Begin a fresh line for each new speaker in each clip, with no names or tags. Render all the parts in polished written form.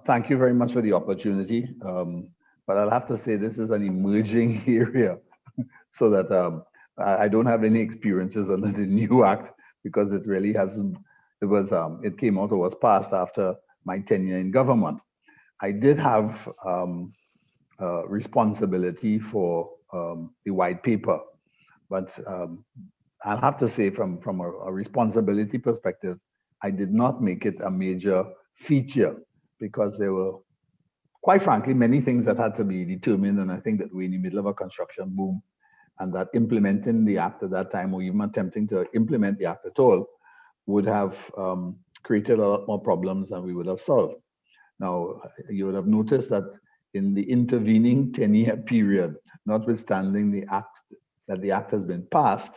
Thank you very much for the opportunity. But I'll have to say this is an emerging area, so that I don't have any experiences under the new act because it really hasn't. It came out or was passed after my tenure in government. I did have responsibility for the white paper, but I'll have to say from a responsibility perspective, I did not make it a major feature because there were, quite frankly, many things that had to be determined. And I think that we're in the middle of a construction boom, and that implementing the act at that time, or even attempting to implement the act at all, would have created a lot more problems than we would have solved. Now, you would have noticed that in the intervening 10-year period, notwithstanding the act has been passed,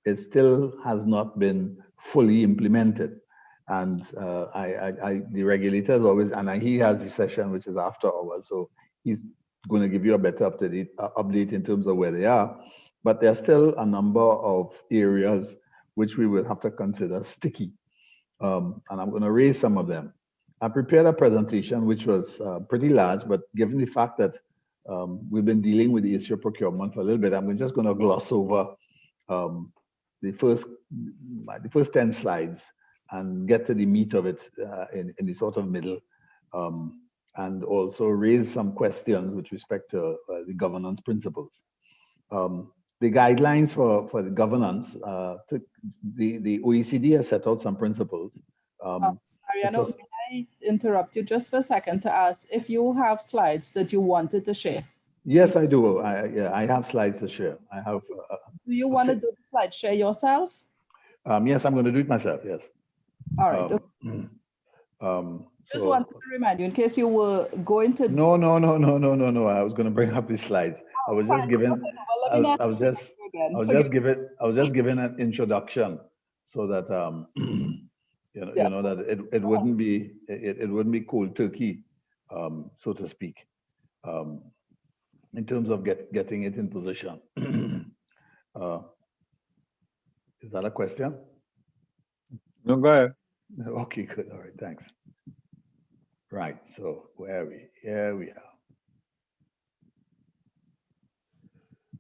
it still has not been fully implemented. And the regulators always, and he has the session which is after hours, so he's going to give you a better update in terms of where they are. But there are still a number of areas which we will have to consider sticky. And I'm going to raise some of them. I prepared a presentation which was pretty large, but given the fact that we've been dealing with the issue of procurement for a little bit, I'm just going to gloss over the first 10 slides and get to the meat of it in the sort of middle, and also raise some questions with respect to the governance principles. The guidelines for the governance, the OECD has set out some principles.
Mariano, may I interrupt you just for a second to ask if you have slides that you wanted to share?
Yes, I do. I have slides to share. I have.
Do you want to do the slide share yourself?
Yes, I'm going to do it myself. Yes.
All right. Just wanted to remind you in case you were going to.
No. I was going to bring up the slides. I was just giving. I was just giving an introduction so that you know that it wouldn't be cold turkey, so to speak, in terms of getting it in position. Is that a question?
No, go ahead.
Okay, good. All right, thanks. Right, so where are we? Here we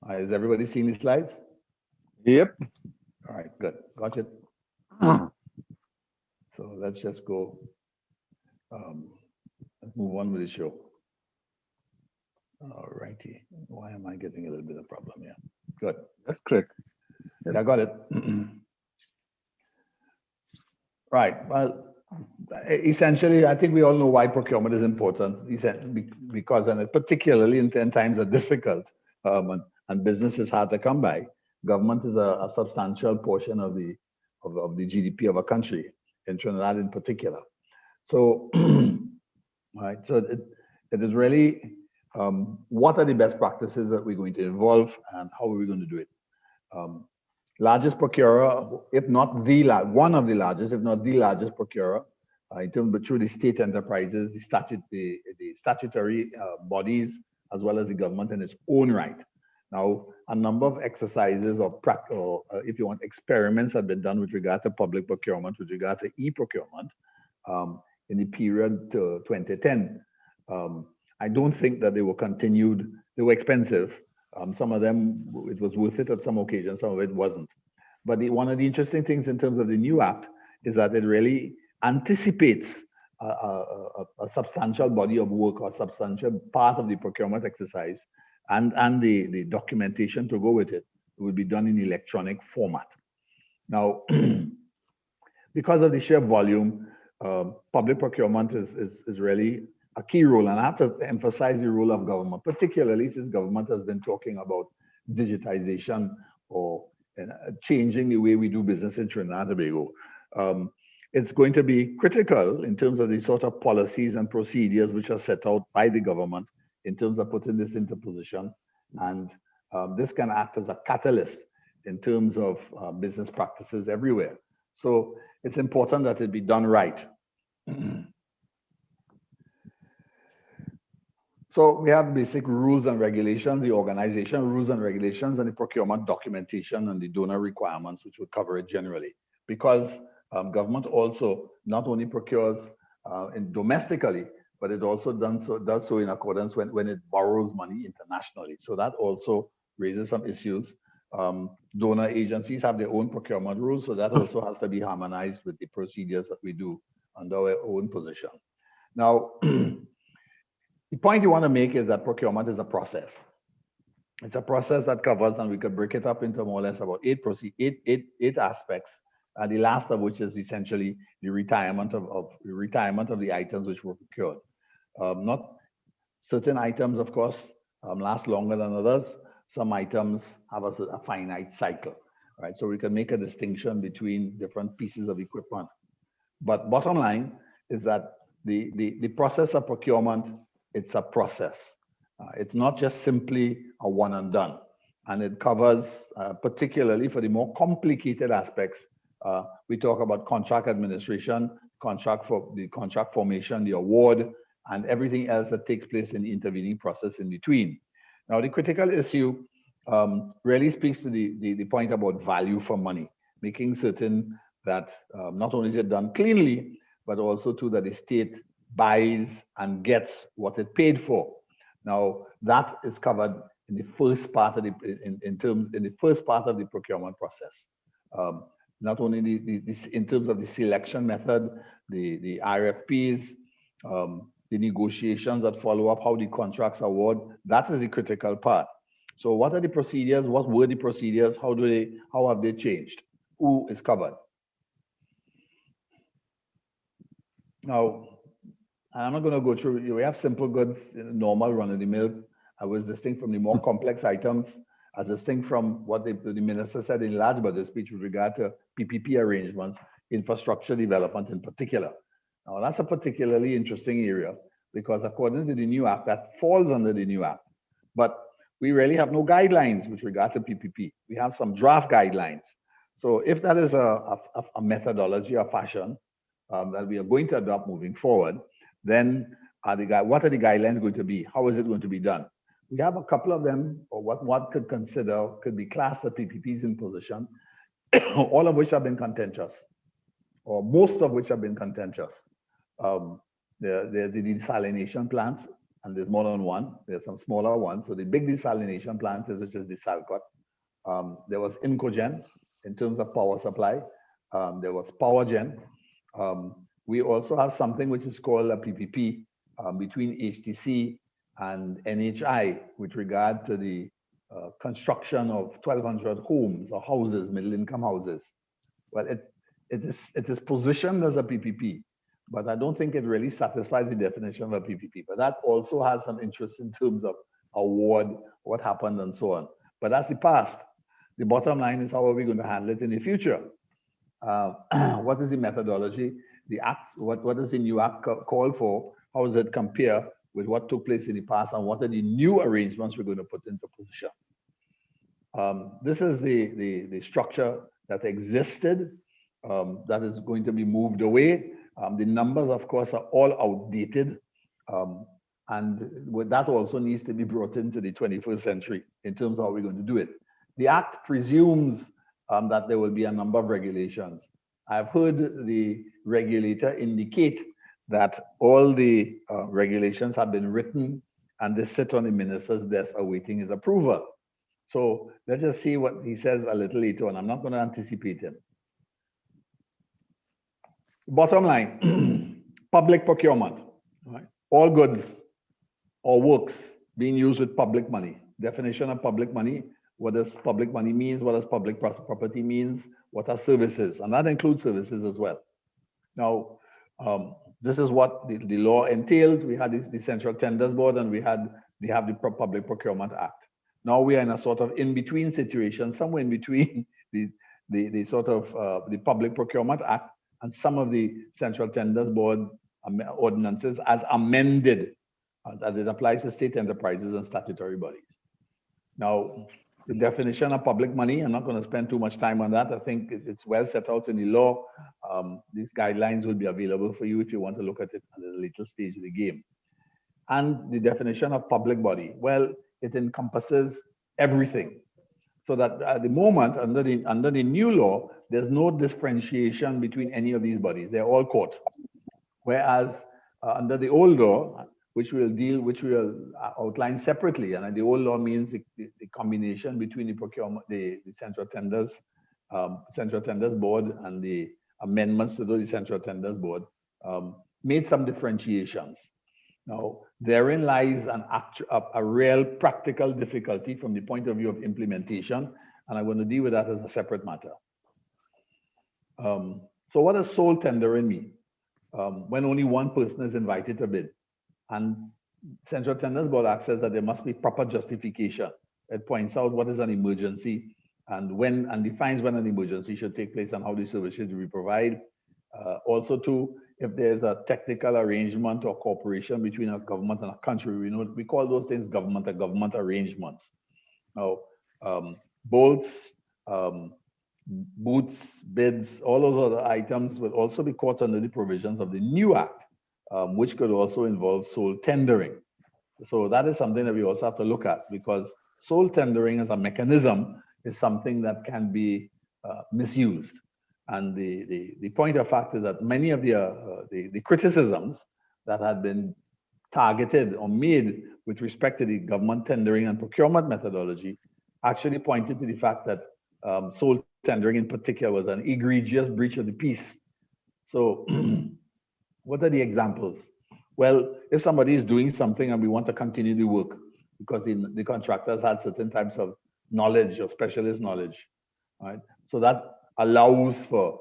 are. Is everybody seeing the slides?
Yep.
All right, good. Got it. So let's just go. Let's move on with the show. All righty. Why am I getting a little bit of problem here? Good.
Let's click.
Yeah, I got it. Right. Well, essentially, I think we all know why procurement is important, because, and particularly in times are difficult, and business is hard to come by. Government is a substantial portion of the GDP of a country, in Trinidad in particular. So, right. So it is really what are the best practices that we're going to involve, and how are we going to do it? Largest procurer, if not one of the largest, if not the largest procurer, in terms of through the state enterprises, the statutory bodies, as well as the government in its own right. Now, a number of exercises or if you want, experiments have been done with regard to public procurement, with regard to e-procurement in the period to 2010. I don't think that they were continued. They were expensive. Some of them, it was worth it at some occasions, some of it wasn't. But one of the interesting things in terms of the new act is that it really anticipates a substantial body of work or substantial part of the procurement exercise and the documentation to go with it. It will be done in electronic format. Now, because of the sheer volume, public procurement is really a key role, and I have to emphasize the role of government, particularly since government has been talking about digitization or changing the way we do business in Trinidad and Tobago. It's going to be critical in terms of the sort of policies and procedures which are set out by the government in terms of putting this into position, and this can act as a catalyst in terms of business practices everywhere. So it's important that it be done right. So we have basic rules and regulations, the organization rules and regulations, and the procurement documentation and the donor requirements, which would cover it generally. Because government also not only procures domestically, but it also does so in accordance when it borrows money internationally. So that also raises some issues. Donor agencies have their own procurement rules, so that also has to be harmonized with the procedures that we do under our own position. Now, the point you want to make is that procurement is a process. It's a process that covers, and we could break it up into more or less about eight aspects, and the last of which is essentially the retirement of the items which were procured. Not certain items, of course, last longer than others. Some items have a finite cycle, right? So we can make a distinction between different pieces of equipment. But bottom line is that the process of procurement, it's a process. It's not just simply a one and done. And it covers, particularly for the more complicated aspects, we talk about contract administration, contract formation, the award, and everything else that takes place in the intervening process in between. Now, the critical issue really speaks to the point about value for money, making certain that not only is it done cleanly, but also too that the state buys and gets what it paid for. Now, that is covered in the first part of the first part of the procurement process. Not only in terms of the selection method, the RFPs, the negotiations that follow up, how the contracts are awarded, that is the critical part. So what are the procedures? What were the procedures? How have they changed? Who is covered? Now, I'm not going to go through, we have simple goods, normal run-of-the-mill, as distinct from the more complex items, as distinct from what the minister said in large budget speech with regard to PPP arrangements, infrastructure development in particular. Now, that's a particularly interesting area because according to the new act, that falls under the new act. But we really have no guidelines with regard to PPP. We have some draft guidelines. So if that is a methodology or fashion that we are going to adopt moving forward, then what are the guidelines going to be? How is it going to be done? We have a couple of them, or what one could consider could be classed as PPPs in position, all of which have been contentious, or most of which have been contentious. There's the desalination plants, and there's more than one. There's some smaller ones. So the big desalination plants is which is the Salcott. There was Incogen in terms of power supply. There was PowerGen. We also have something which is called a PPP between HTC and NHI with regard to the construction of 1,200 homes or houses, middle-income houses. Well, it is positioned as a PPP, but I don't think it really satisfies the definition of a PPP. But that also has some interest in terms of award, what happened, and so on. But that's the past. The bottom line is how are we going to handle it in the future? What is the methodology? The act, what does the new act call for? How does it compare with what took place in the past, and what are the new arrangements we're going to put into position? This is the structure that existed, that is going to be moved away. The numbers, of course, are all outdated. And that also needs to be brought into the 21st century in terms of how we're going to do it. The Act presumes that there will be a number of regulations. I've heard the regulator indicate that all the regulations have been written and they sit on the minister's desk awaiting his approval. So let's just see what he says a little later on. I'm not going to anticipate him. Bottom line, public procurement, right? All goods or works being used with public money. Definition of public money, what does public money means, what does public property means, what are services, and that includes services as well. Now, this is what the law entailed. We had the Central Tenders Board and we have the Public Procurement Act. Now we are in a sort of in-between situation, somewhere in between the sort of the Public Procurement Act and some of the Central Tenders Board ordinances as amended, as it applies to state enterprises and statutory bodies. Now, the definition of public money, I'm not going to spend too much time on that. I think it's well set out in the law. These guidelines will be available for you if you want to look at it at a later stage of the game. And the definition of public body, well, it encompasses everything. So that at the moment, under the new law, there's no differentiation between any of these bodies. They're all court. Whereas under the old law, which we'll outline separately, and the old law means the combination between the procurement, the central tenders board, and the amendments to the central tenders board made some differentiations. Now, therein lies a real practical difficulty from the point of view of implementation, and I'm going to deal with that as a separate matter. So what does sole tendering mean? When only one person is invited to bid, and Central Tenders Board acts says that there must be proper justification. It points out what is an emergency and defines when an emergency should take place and how the service should be provided. Also, too, if there's a technical arrangement or cooperation between a government and a country, we call those things government arrangements. Now, bolts, boots, bids, all those other items will also be caught under the provisions of the new act, which could also involve sole tendering. So that is something that we also have to look at, because sole tendering as a mechanism is something that can be misused. And the point of fact is that many of the criticisms that had been targeted or made with respect to the government tendering and procurement methodology actually pointed to the fact that sole tendering in particular was an egregious breach of the peace. So what are the examples? Well, if somebody is doing something and we want to continue the work because the contractors had certain types of knowledge or specialist knowledge, right? So that allows for,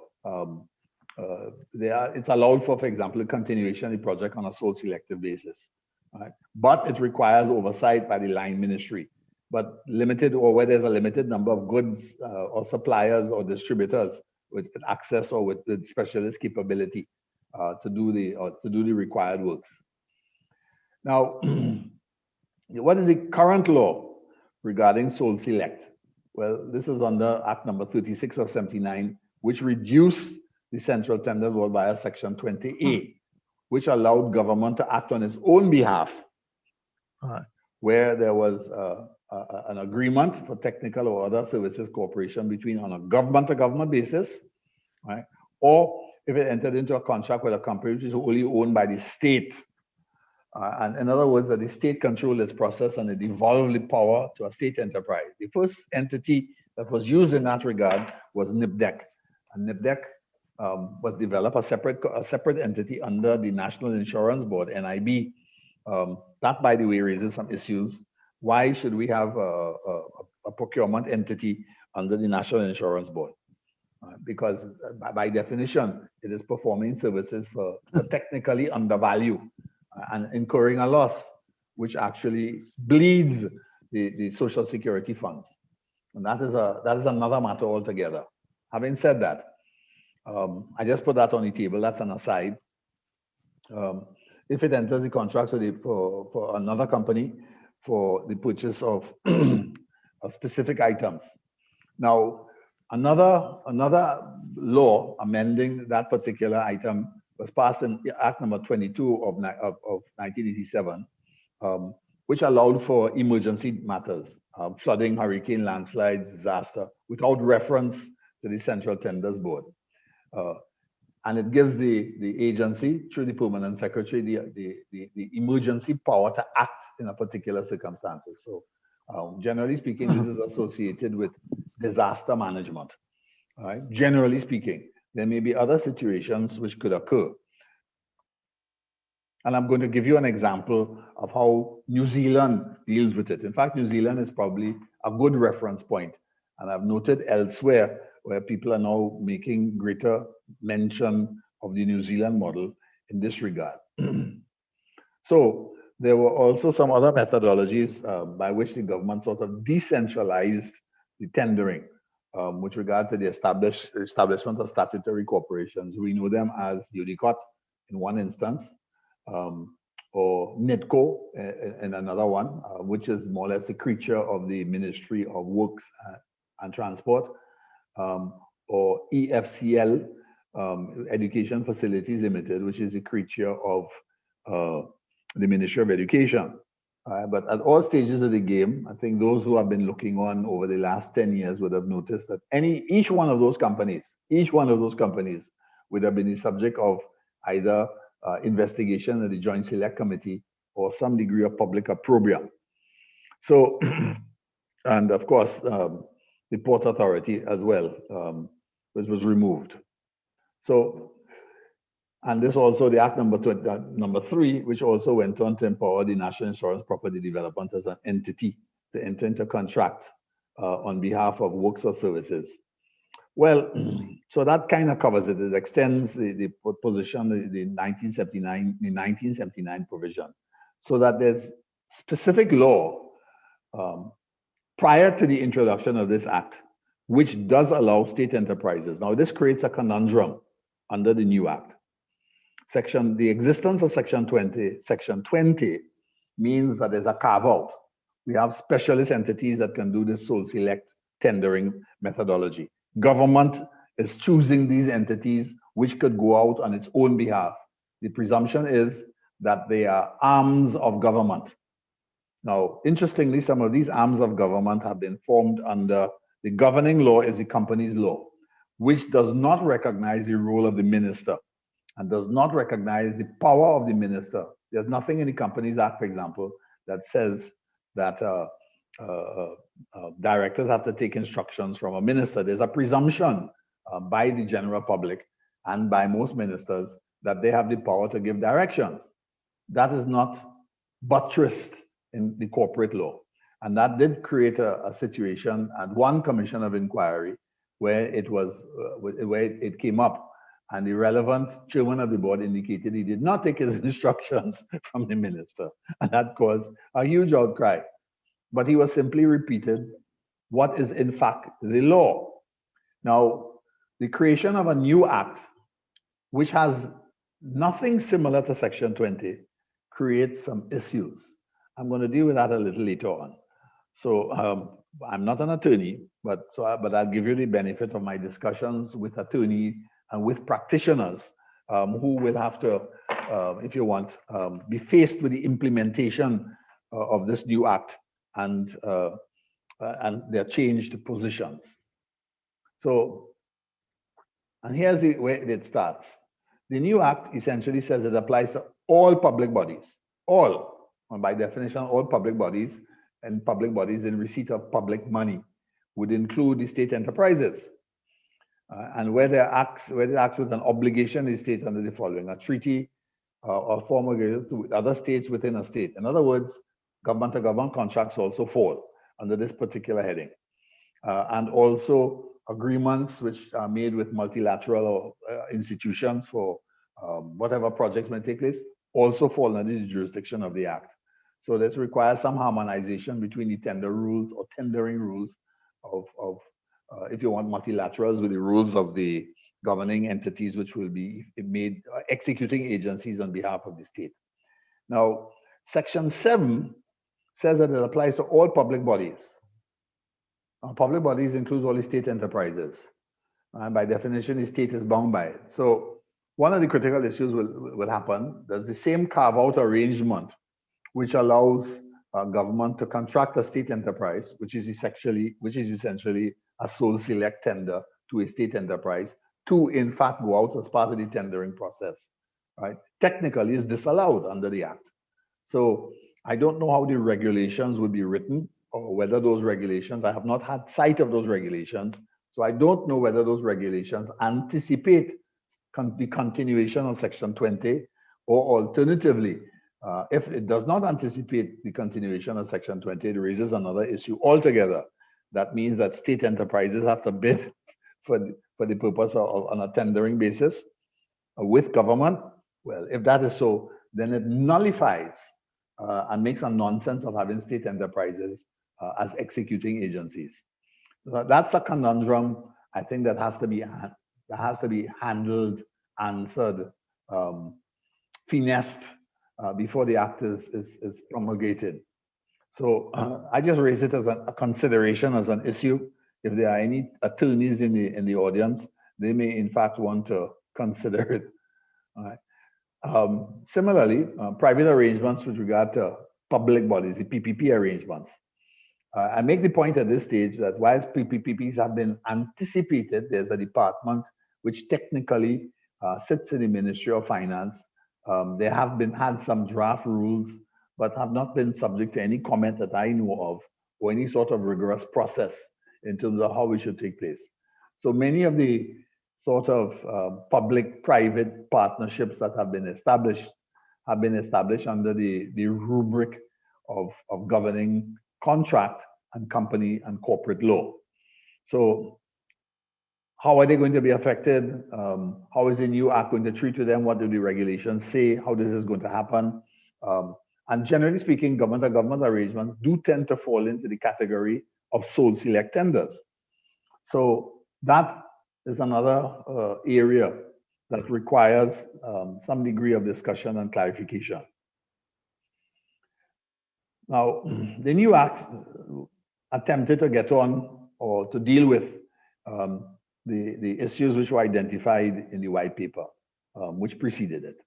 it's allowed for example, a continuation of the project on a sole selective basis, right? But it requires oversight by the line ministry. But limited, or where there's a limited number of goods or suppliers or distributors with access or with specialist capability to do the required works. Now, what is the current law regarding sole select? Well, this is under Act number 36 of 79, which reduced the Central Tenders Board via Section 20A, which allowed government to act on its own behalf, where there was an agreement for technical or other services cooperation between on a government-to-government basis, right? Or if it entered into a contract with a company which is only owned by the state. And in other words, that the state controlled its process and it devolved the power to a state enterprise. The first entity that was used in that regard was NIPDEC. And NIPDEC was developed a separate entity under the National Insurance Board, NIB. That, by the way, raises some issues. Why should we have a procurement entity under the National Insurance Board? Because by definition, it is performing services for technically undervalue and incurring a loss, which actually bleeds the Social Security funds. And that is another matter altogether. Having said that, I just put that on the table. That's an aside. If it enters the contract for another company for the purchase of specific items. Now, another law amending that particular item was passed in Act number 22 of 1987, which allowed for emergency matters, flooding, hurricane, landslides, disaster, without reference to the Central Tenders Board. And it gives the agency, through the permanent secretary, the emergency power to act in a particular circumstances. So generally speaking, this is associated with disaster management. Right? Generally speaking, there may be other situations which could occur. And I'm going to give you an example of how New Zealand deals with it. In fact, New Zealand is probably a good reference point. And I've noted elsewhere where people are now making greater mention of the New Zealand model in this regard. So there were also some other methodologies by which the government sort of decentralized the tendering with regard to the establishment of statutory corporations. We know them as UDICOT in one instance, or NITCO in another one, which is more or less a creature of the Ministry of Works and Transport, or EFCL, Education Facilities Limited, which is a creature of the Ministry of Education. But at all stages of the game, I think those who have been looking on over the last 10 years would have noticed that each one of those companies would have been the subject of either investigation of the Joint Select Committee or some degree of public opprobrium. So, and of course, the Port Authority as well, which was removed. So, and this also the Act number 3, which also went on to empower the National Insurance Property Development as an entity to enter into contracts on behalf of works or services. Well, so that kind of covers it. It extends the position, the 1979 provision, so that there's specific law prior to the introduction of this act, which does allow state enterprises. Now, this creates a conundrum under the new act. The existence of Section 20 means that there's a carve-out. We have specialist entities that can do this sole select tendering methodology. Government is choosing these entities which could go out on its own behalf. The presumption is that they are arms of government. Now, interestingly, some of these arms of government have been formed under the governing law is the Companies Law, which does not recognize the role of the minister and does not recognize the power of the minister. There's nothing in the Companies Act, for example, that says that directors have to take instructions from a minister. There's a presumption by the general public and by most ministers that they have the power to give directions. That is not buttressed in the corporate law. And that did create a situation and one commission of inquiry where it came up, and the relevant chairman of the board indicated he did not take his instructions from the minister, and that caused a huge outcry. But he was simply repeated what is in fact the law. Now, the creation of a new act, which has nothing similar to Section 20, creates some issues. I'm going to deal with that a little later on. So I'm not an attorney, but I'll give you the benefit of my discussions with attorneys and with practitioners who will have to, if you want, be faced with the implementation of this new act and their changed positions. So, and here's where it starts. The new act essentially says it applies to all public bodies, all, and by definition, all public bodies and public bodies in receipt of public money would include the state enterprises. And where there acts with an obligation, the state under the following: a treaty or form agreement with other states within a state. In other words, government to government contracts also fall under this particular heading. And also agreements which are made with multilateral institutions for whatever projects may take place also fall under the jurisdiction of the Act. So this requires some harmonization between the tender rules or tendering rules of if you want, multilaterals with the rules of the governing entities, which will be made executing agencies on behalf of the state. Now, Section 7 says that it applies to all public bodies. Public bodies includes all the state enterprises. And by definition, the state is bound by it. So one of the critical issues will happen. There's the same carve-out arrangement, which allows government to contract a state enterprise, which is essentially a sole select tender to a state enterprise, to in fact go out as part of the tendering process, right? Technically, is disallowed under the Act. So I don't know how the regulations will be written or whether those regulations, I have not had sight of those regulations, so I don't know whether those regulations anticipate the continuation of Section 20, or alternatively, if it does not anticipate the continuation of Section 20, it raises another issue altogether. That means that state enterprises have to bid for the purpose of on a tendering basis with government. Well, if that is so, then it nullifies and makes a nonsense of having state enterprises as executing agencies. So that's a conundrum, I think, that has to be handled, answered, finessed before the Act is promulgated. So I just raised it as a consideration, as an issue. If there are any attorneys in the audience, they may in fact want to consider it. All right. Similarly, private arrangements with regard to public bodies, the PPP arrangements. I make the point at this stage that whilst PPPs have been anticipated, there's a department which technically sits in the Ministry of Finance There have had some draft rules, but have not been subject to any comment that I know of or any sort of rigorous process in terms of how it should take place. So many of the sort of public-private partnerships that have been established under the rubric of governing contract and company and corporate law. So how are they going to be affected? How is the new act going to treat with them? What do the regulations say? How this is going to happen? And generally speaking, government-to-government arrangements do tend to fall into the category of sole select tenders. So that is another area that requires some degree of discussion and clarification. Now, the new act attempted to get on or to deal with the issues which were identified in the white paper, which preceded it.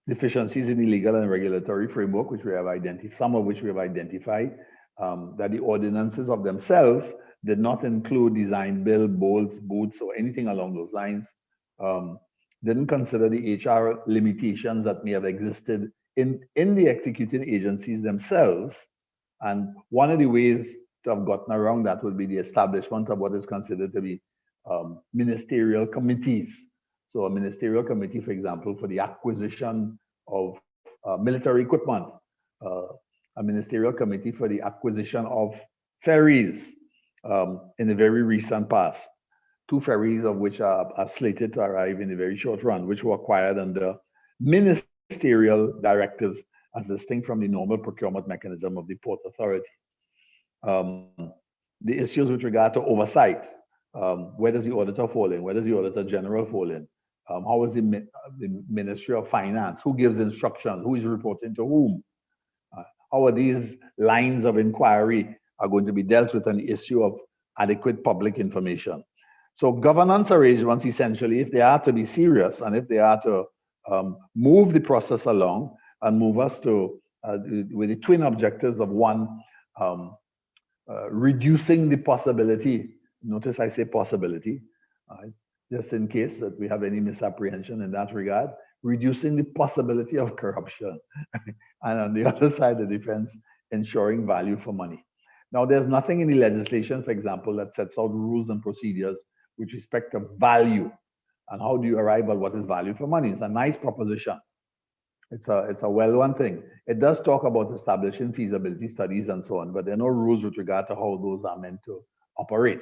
Deficiencies in the legal and regulatory framework, which we have identified, some of which we have identified, that the ordinances of themselves did not include design bill, bolts, boots, or anything along those lines. Didn't consider the HR limitations that may have existed in the executing agencies themselves. And one of the ways to have gotten around that would be the establishment of what is considered to be ministerial committees. So a ministerial committee, for example, for the acquisition of military equipment, a ministerial committee for the acquisition of ferries in the very recent past. 2 ferries of which are slated to arrive in a very short run, which were acquired under ministerial directives as distinct from the normal procurement mechanism of the Port Authority. The issues with regard to oversight, where does the auditor fall in? Where does the auditor general fall in? How is the Ministry of Finance? Who gives instructions? Who is reporting to whom? How are these lines of inquiry are going to be dealt with on the issue of adequate public information? So governance arrangements, essentially, if they are to be serious and if they are to move the process along and move us to, with the twin objectives of one, reducing the possibility, notice I say possibility, just in case that we have any misapprehension in that regard, reducing the possibility of corruption. And on the other side of the fence, ensuring value for money. Now, there's nothing in the legislation, for example, that sets out rules and procedures with respect to value. And how do you arrive at what is value for money? It's a nice proposition. It's a well-known thing. It does talk about establishing feasibility studies and so on, but there are no rules with regard to how those are meant to operate.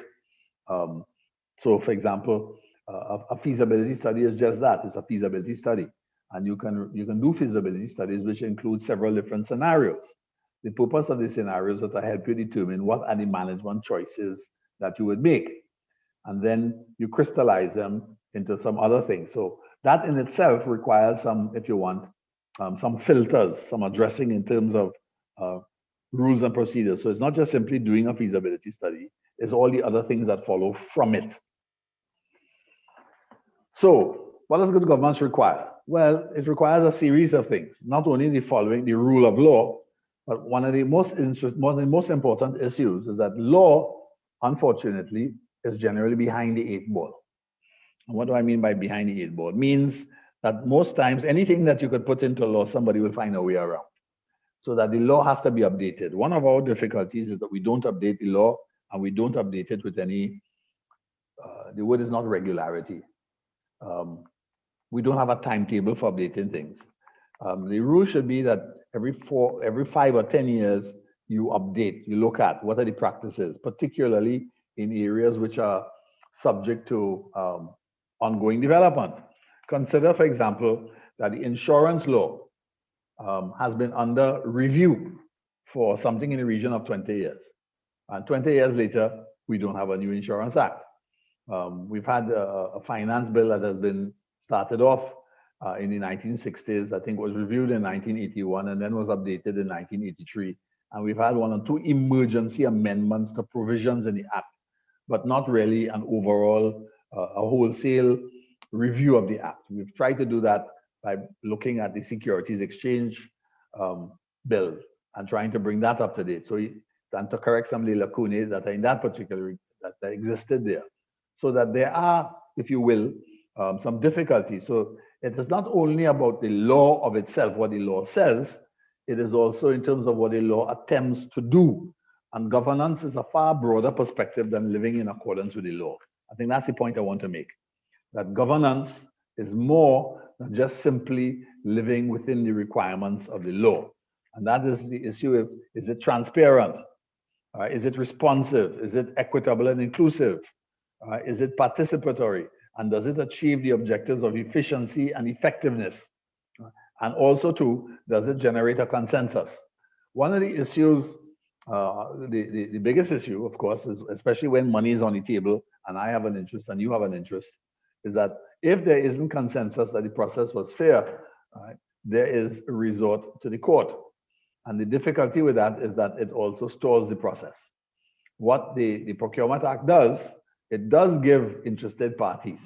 So, for example, a feasibility study is just that. It's a feasibility study. And you can do feasibility studies which include several different scenarios. The purpose of the scenarios is to help you determine what are the management choices that you would make. And then you crystallize them into some other things. So that in itself requires some, if you want, some filters, some addressing in terms of rules and procedures. So it's not just simply doing a feasibility study, it's all the other things that follow from it. So what does good governance require? Well, it requires a series of things, not only the following the rule of law, but one of the most important issues is that law, unfortunately, is generally behind the 8 ball. And what do I mean by behind the 8 ball? It means that most times anything that you could put into law, somebody will find a way around. So that the law has to be updated. One of our difficulties is that we don't update the law and we don't update it with any, the word is not regularity. We don't have a timetable for updating things. The rule should be that every 5 or 10 years, you update, you look at what are the practices, particularly in areas which are subject to ongoing development. Consider, for example, that the insurance law has been under review for something in the region of 20 years. And 20 years later, we don't have a new insurance act. We've had a finance bill that has been started off in the 1960s, I think was reviewed in 1981 and then was updated in 1983. And we've had 1 or 2 emergency amendments to provisions in the act, but not really an overall, a wholesale review of the act. We've tried to do that by looking at the Securities Exchange bill and trying to bring that up to date. So, and to correct some of the lacunae that are in that particular, that existed there. So that there are, if you will, some difficulties. So it is not only about the law of itself, what the law says, it is also in terms of what the law attempts to do. And governance is a far broader perspective than living in accordance with the law. I think that's the point I want to make, that governance is more than just simply living within the requirements of the law. And that is the issue of, is it transparent? Is it responsive? Is it equitable and inclusive? Is it participatory? And does it achieve the objectives of efficiency and effectiveness? And also too, does it generate a consensus? One of the issues, the biggest issue, of course, is especially when money is on the table and I have an interest and you have an interest, is that if there isn't consensus that the process was fair, there is a resort to the court. And the difficulty with that is that it also stalls the process. What the Procurement Act does, it does give interested parties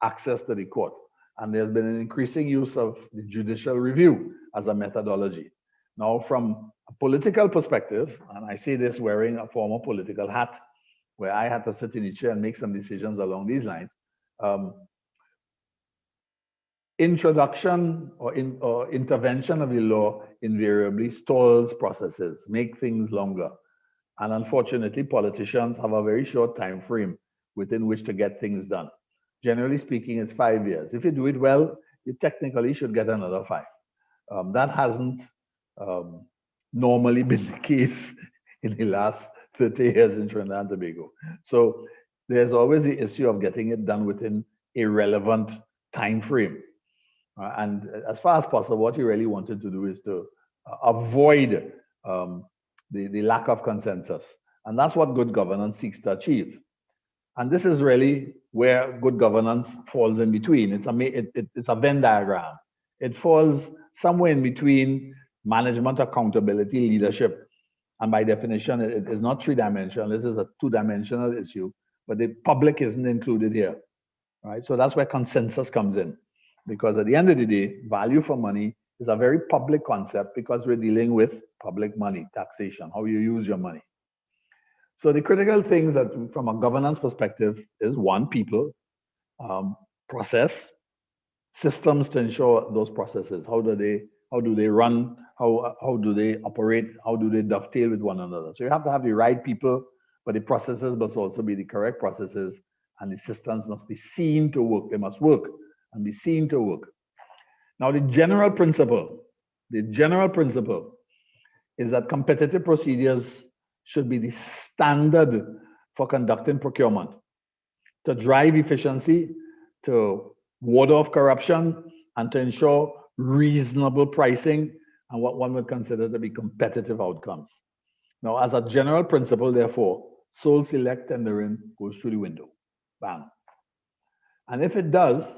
access to the court. And there's been an increasing use of the judicial review as a methodology. Now, from a political perspective, and I say this wearing a former political hat, where I had to sit in the chair and make some decisions along these lines, introduction or intervention of the law invariably stalls processes, make things longer. And unfortunately, politicians have a very short time frame within which to get things done. Generally speaking, it's 5 years. If you do it well, you technically should get another 5. That hasn't normally been the case in the last 30 years in Trinidad and Tobago. So there's always the issue of getting it done within a relevant time frame. And as far as possible, what you really wanted to do is to avoid the lack of consensus. And that's what good governance seeks to achieve. And this is really where good governance falls in between. It's a Venn diagram. It falls somewhere in between management, accountability, leadership. And by definition, it is not three-dimensional. This is a two-dimensional issue, but the public isn't included here, right? So that's where consensus comes in. Because at the end of the day, value for money is a very public concept because we're dealing with public money, taxation, how you use your money. So the critical things that from a governance perspective is one, people, process, systems to ensure those processes. How do they run? How do they operate? How do they dovetail with one another? So you have to have the right people, but the processes must also be the correct processes, and the systems must be seen to work. They must work and be seen to work. Now, the general principle is that competitive procedures should be the standard for conducting procurement, to drive efficiency, to ward off corruption, and to ensure reasonable pricing and what one would consider to be competitive outcomes. Now, as a general principle, therefore, sole select tendering goes through the window. Bang. And if it does,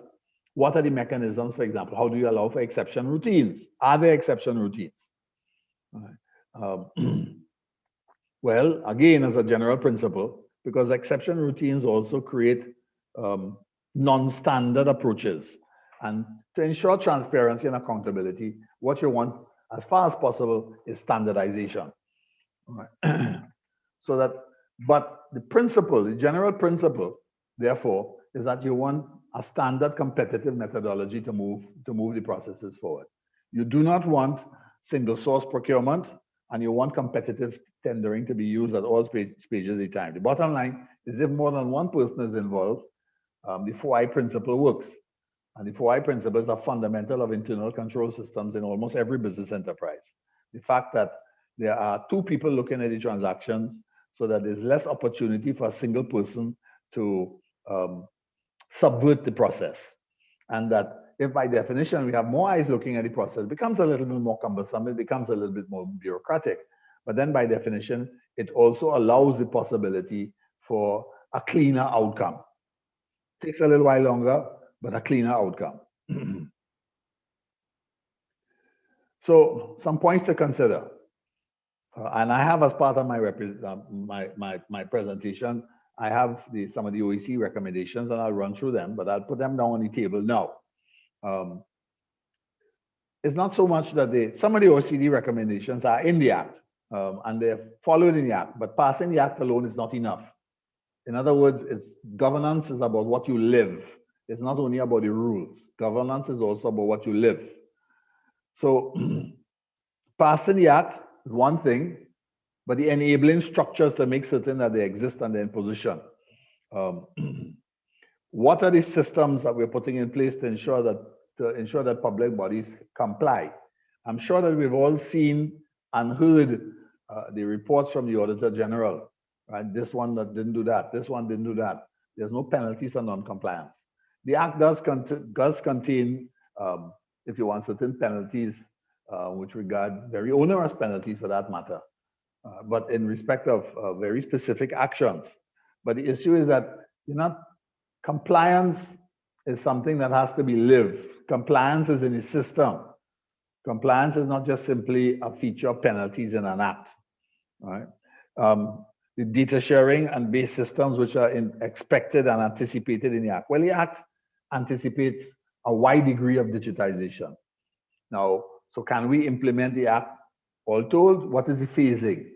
what are the mechanisms, for example? How do you allow for exception routines? Are there exception routines? Well, again, as a general principle, because exception routines also create non-standard approaches. And to ensure transparency and accountability, what you want, as far as possible, is standardization. So that, but the principle, the general principle, therefore, is that you want a standard competitive methodology to move the processes forward. You do not want single source procurement, and you want competitive tendering to be used at all stages of the time. The bottom line is if more than one person is involved, the 4I principle works. And the 4I principles are fundamental of internal control systems in almost every business enterprise. The fact that there are 2 people looking at the transactions so that there's less opportunity for a single person to subvert the process. And that if by definition we have more eyes looking at the process, it becomes a little bit more cumbersome, it becomes a little bit more bureaucratic. But then by definition, it also allows the possibility for a cleaner outcome. Takes a little while longer, but a cleaner outcome. So some points to consider. And I have, as part of my presentation, I have some of the OECD recommendations, and I'll run through them, but I'll put them down on the table now. It's not so much that some of the OECD recommendations are in the Act, and they're followed in the Act, but passing the Act alone is not enough. In other words, governance is about what you live. It's not only about the rules. Governance is also about what you live. So passing the act is one thing, but the enabling structures to make certain that they exist and they're in position. What are the systems that we're putting in place to ensure that public bodies comply? I'm sure that we've all seen and heard the reports from the Auditor General, right? This one that didn't do that, this one didn't do that. There's no penalties for non-compliance. The Act does contain, if you want, certain penalties, which regard very onerous penalties for that matter, but in respect of very specific actions. But the issue is that compliance is something that has to be lived. Compliance is in the system. Compliance is not just simply a feature of penalties in an act, right? The data sharing and base systems which are expected and anticipated in the Act. Well, the Act anticipates a wide degree of digitization. Now, so can we implement the Act? All told, what is the phasing?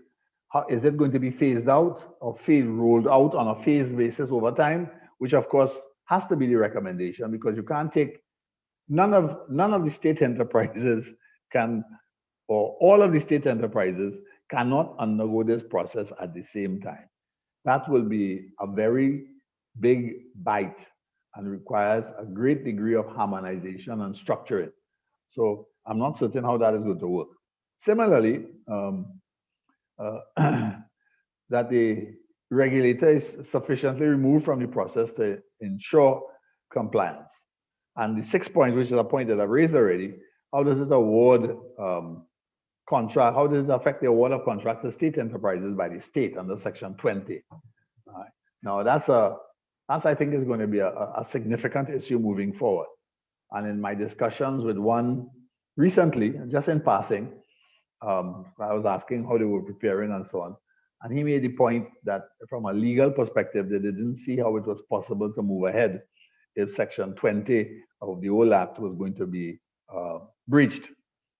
How is it going to be phased out or rolled out on a phased basis over time? Which of course has to be the recommendation, because you can't take none of the state enterprises can, or all of the state enterprises cannot undergo this process at the same time. That will be a very big bite and requires a great degree of harmonization and structuring. So I'm not certain how that is going to work. Similarly, that the regulator is sufficiently removed from the process to ensure compliance. And the sixth point, which is a point that I've raised already, how does it award contract? How does it affect the award of contract to state enterprises by the state under Section 20? Now that's I think is going to be a significant issue moving forward. And in my discussions with one recently, just in passing, I was asking how they were preparing and so on. And he made the point that from a legal perspective, they didn't see how it was possible to move ahead if Section 20 of the old Act was going to be breached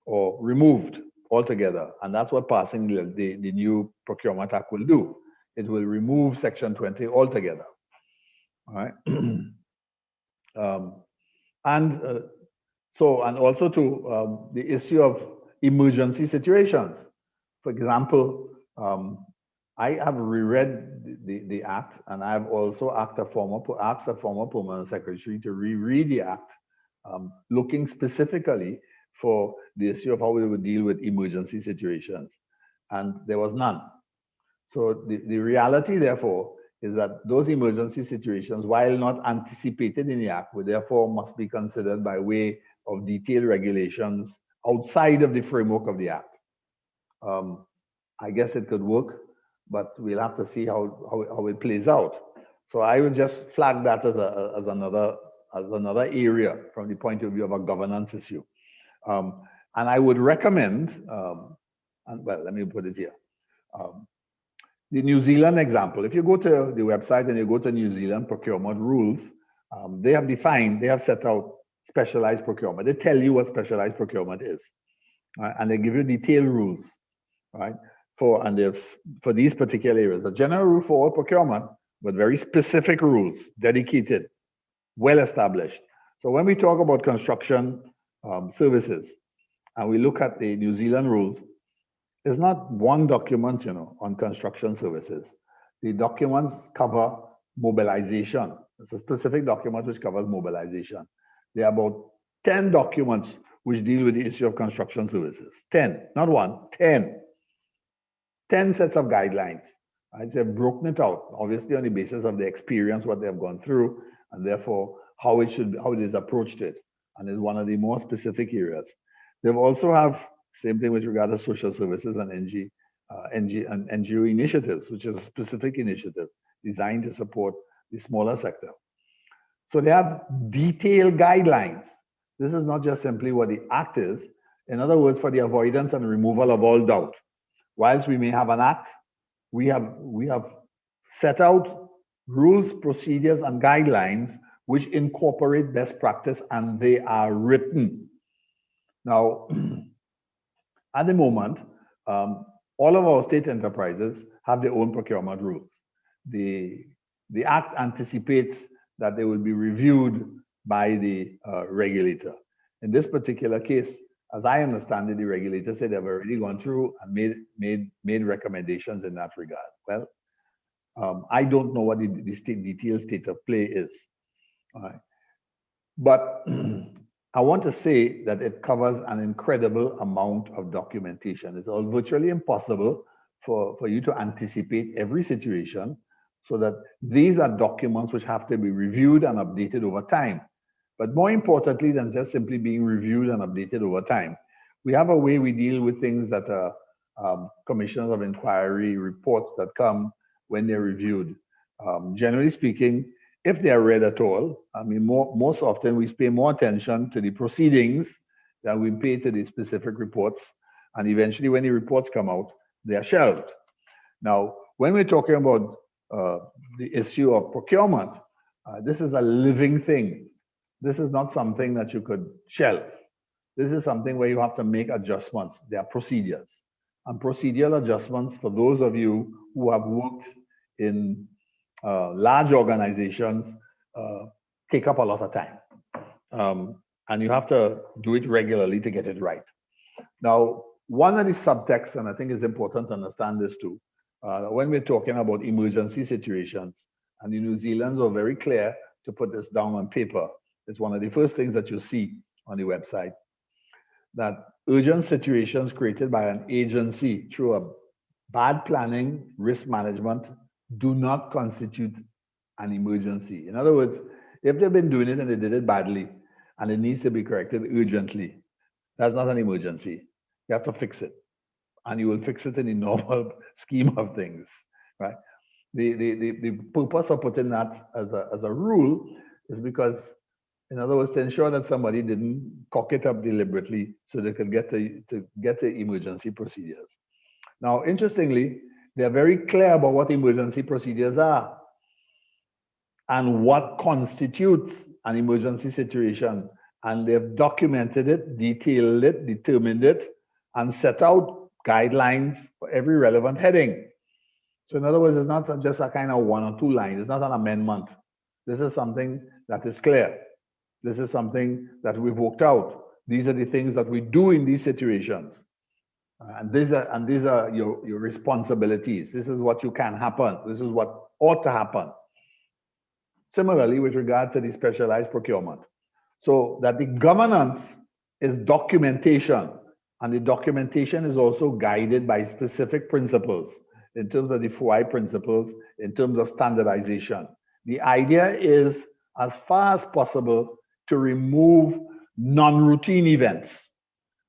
or removed altogether. And that's what passing the new Procurement Act will do. It will remove Section 20 altogether. All right. And also to the issue of emergency situations. For example, I have reread the Act, and I have also asked a former Permanent Secretary to reread the Act, looking specifically for the issue of how we would deal with emergency situations. And there was none. So the reality, therefore, is that those emergency situations, while not anticipated in the Act, would therefore must be considered by way of detailed regulations outside of the framework of the Act. I guess it could work, but we'll have to see how it plays out. So I would just flag that as another area from the point of view of a governance issue. And I would recommend, and well, let me put it here. The New Zealand example, if you go to the website and you go to New Zealand procurement rules, they have set out specialized procurement. They tell you what specialized procurement is, right? And they give you detailed rules, right? For these particular areas, a general rule for all procurement, but very specific rules, dedicated, well established. So when we talk about construction services, and we look at the New Zealand rules, there's not one document, on construction services. The documents cover mobilization. It's a specific document which covers mobilization. There are about 10 documents which deal with the issue of construction services. 10, not one, 10. 10 sets of guidelines. Right? They've broken it out, obviously on the basis of the experience, what they've gone through, and therefore how it is approached it. And it's one of the more specific areas. They also have same thing with regard to social services and NGO initiatives, which is a specific initiative designed to support the smaller sector. So they have detailed guidelines. This is not just simply what the Act is. In other words, for the avoidance and removal of all doubt. Whilst we may have an Act, we have set out rules, procedures, and guidelines which incorporate best practice, and they are written. Now, at the moment, all of our state enterprises have their own procurement rules. The Act anticipates that they will be reviewed by the regulator. In this particular case, as I understand it, the regulator said they've already gone through and made recommendations in that regard. Well, I don't know what the detailed state of play is. All right. But I want to say that it covers an incredible amount of documentation. It's all virtually impossible for you to anticipate every situation, so that these are documents which have to be reviewed and updated over time. But more importantly than just simply being reviewed and updated over time, we have a way we deal with things that are commissions of inquiry reports that come when they're reviewed. Generally speaking, if they are read at all, I mean, most often we pay more attention to the proceedings than we pay to the specific reports. And eventually when the reports come out, they are shelved. Now, when we're talking about the issue of procurement, this is a living thing. This is not something that you could shelve. This is something where you have to make adjustments. There are procedures. And procedural adjustments, for those of you who have worked in large organizations, take up a lot of time. And you have to do it regularly to get it right. Now, one of the subtexts, and I think it's important to understand this too, when we're talking about emergency situations, and the New Zealanders were very clear to put this down on paper. It's one of the first things that you see on the website, that urgent situations created by an agency through a bad planning, risk management, do not constitute an emergency. In other words, if they've been doing it and they did it badly and it needs to be corrected urgently, that's not an emergency. You have to fix it. And you will fix it in the normal scheme of things, right? The purpose of putting that as a rule is because, in other words, to ensure that somebody didn't cock it up deliberately so they could get the emergency procedures. Now, interestingly, they're very clear about what emergency procedures are and what constitutes an emergency situation. And they've documented it, detailed it, determined it, and set out guidelines for every relevant heading. So in other words, it's not just a kind of 1 or 2 lines. It's not an amendment. This is something that is clear. This is something that we've worked out. These are the things that we do in these situations. And these are your responsibilities. This is what you can happen. This is what ought to happen. Similarly, with regard to the specialized procurement. So that the governance is documentation, and the documentation is also guided by specific principles in terms of the 4I principles, in terms of standardization. The idea is, as far as possible, to remove non-routine events.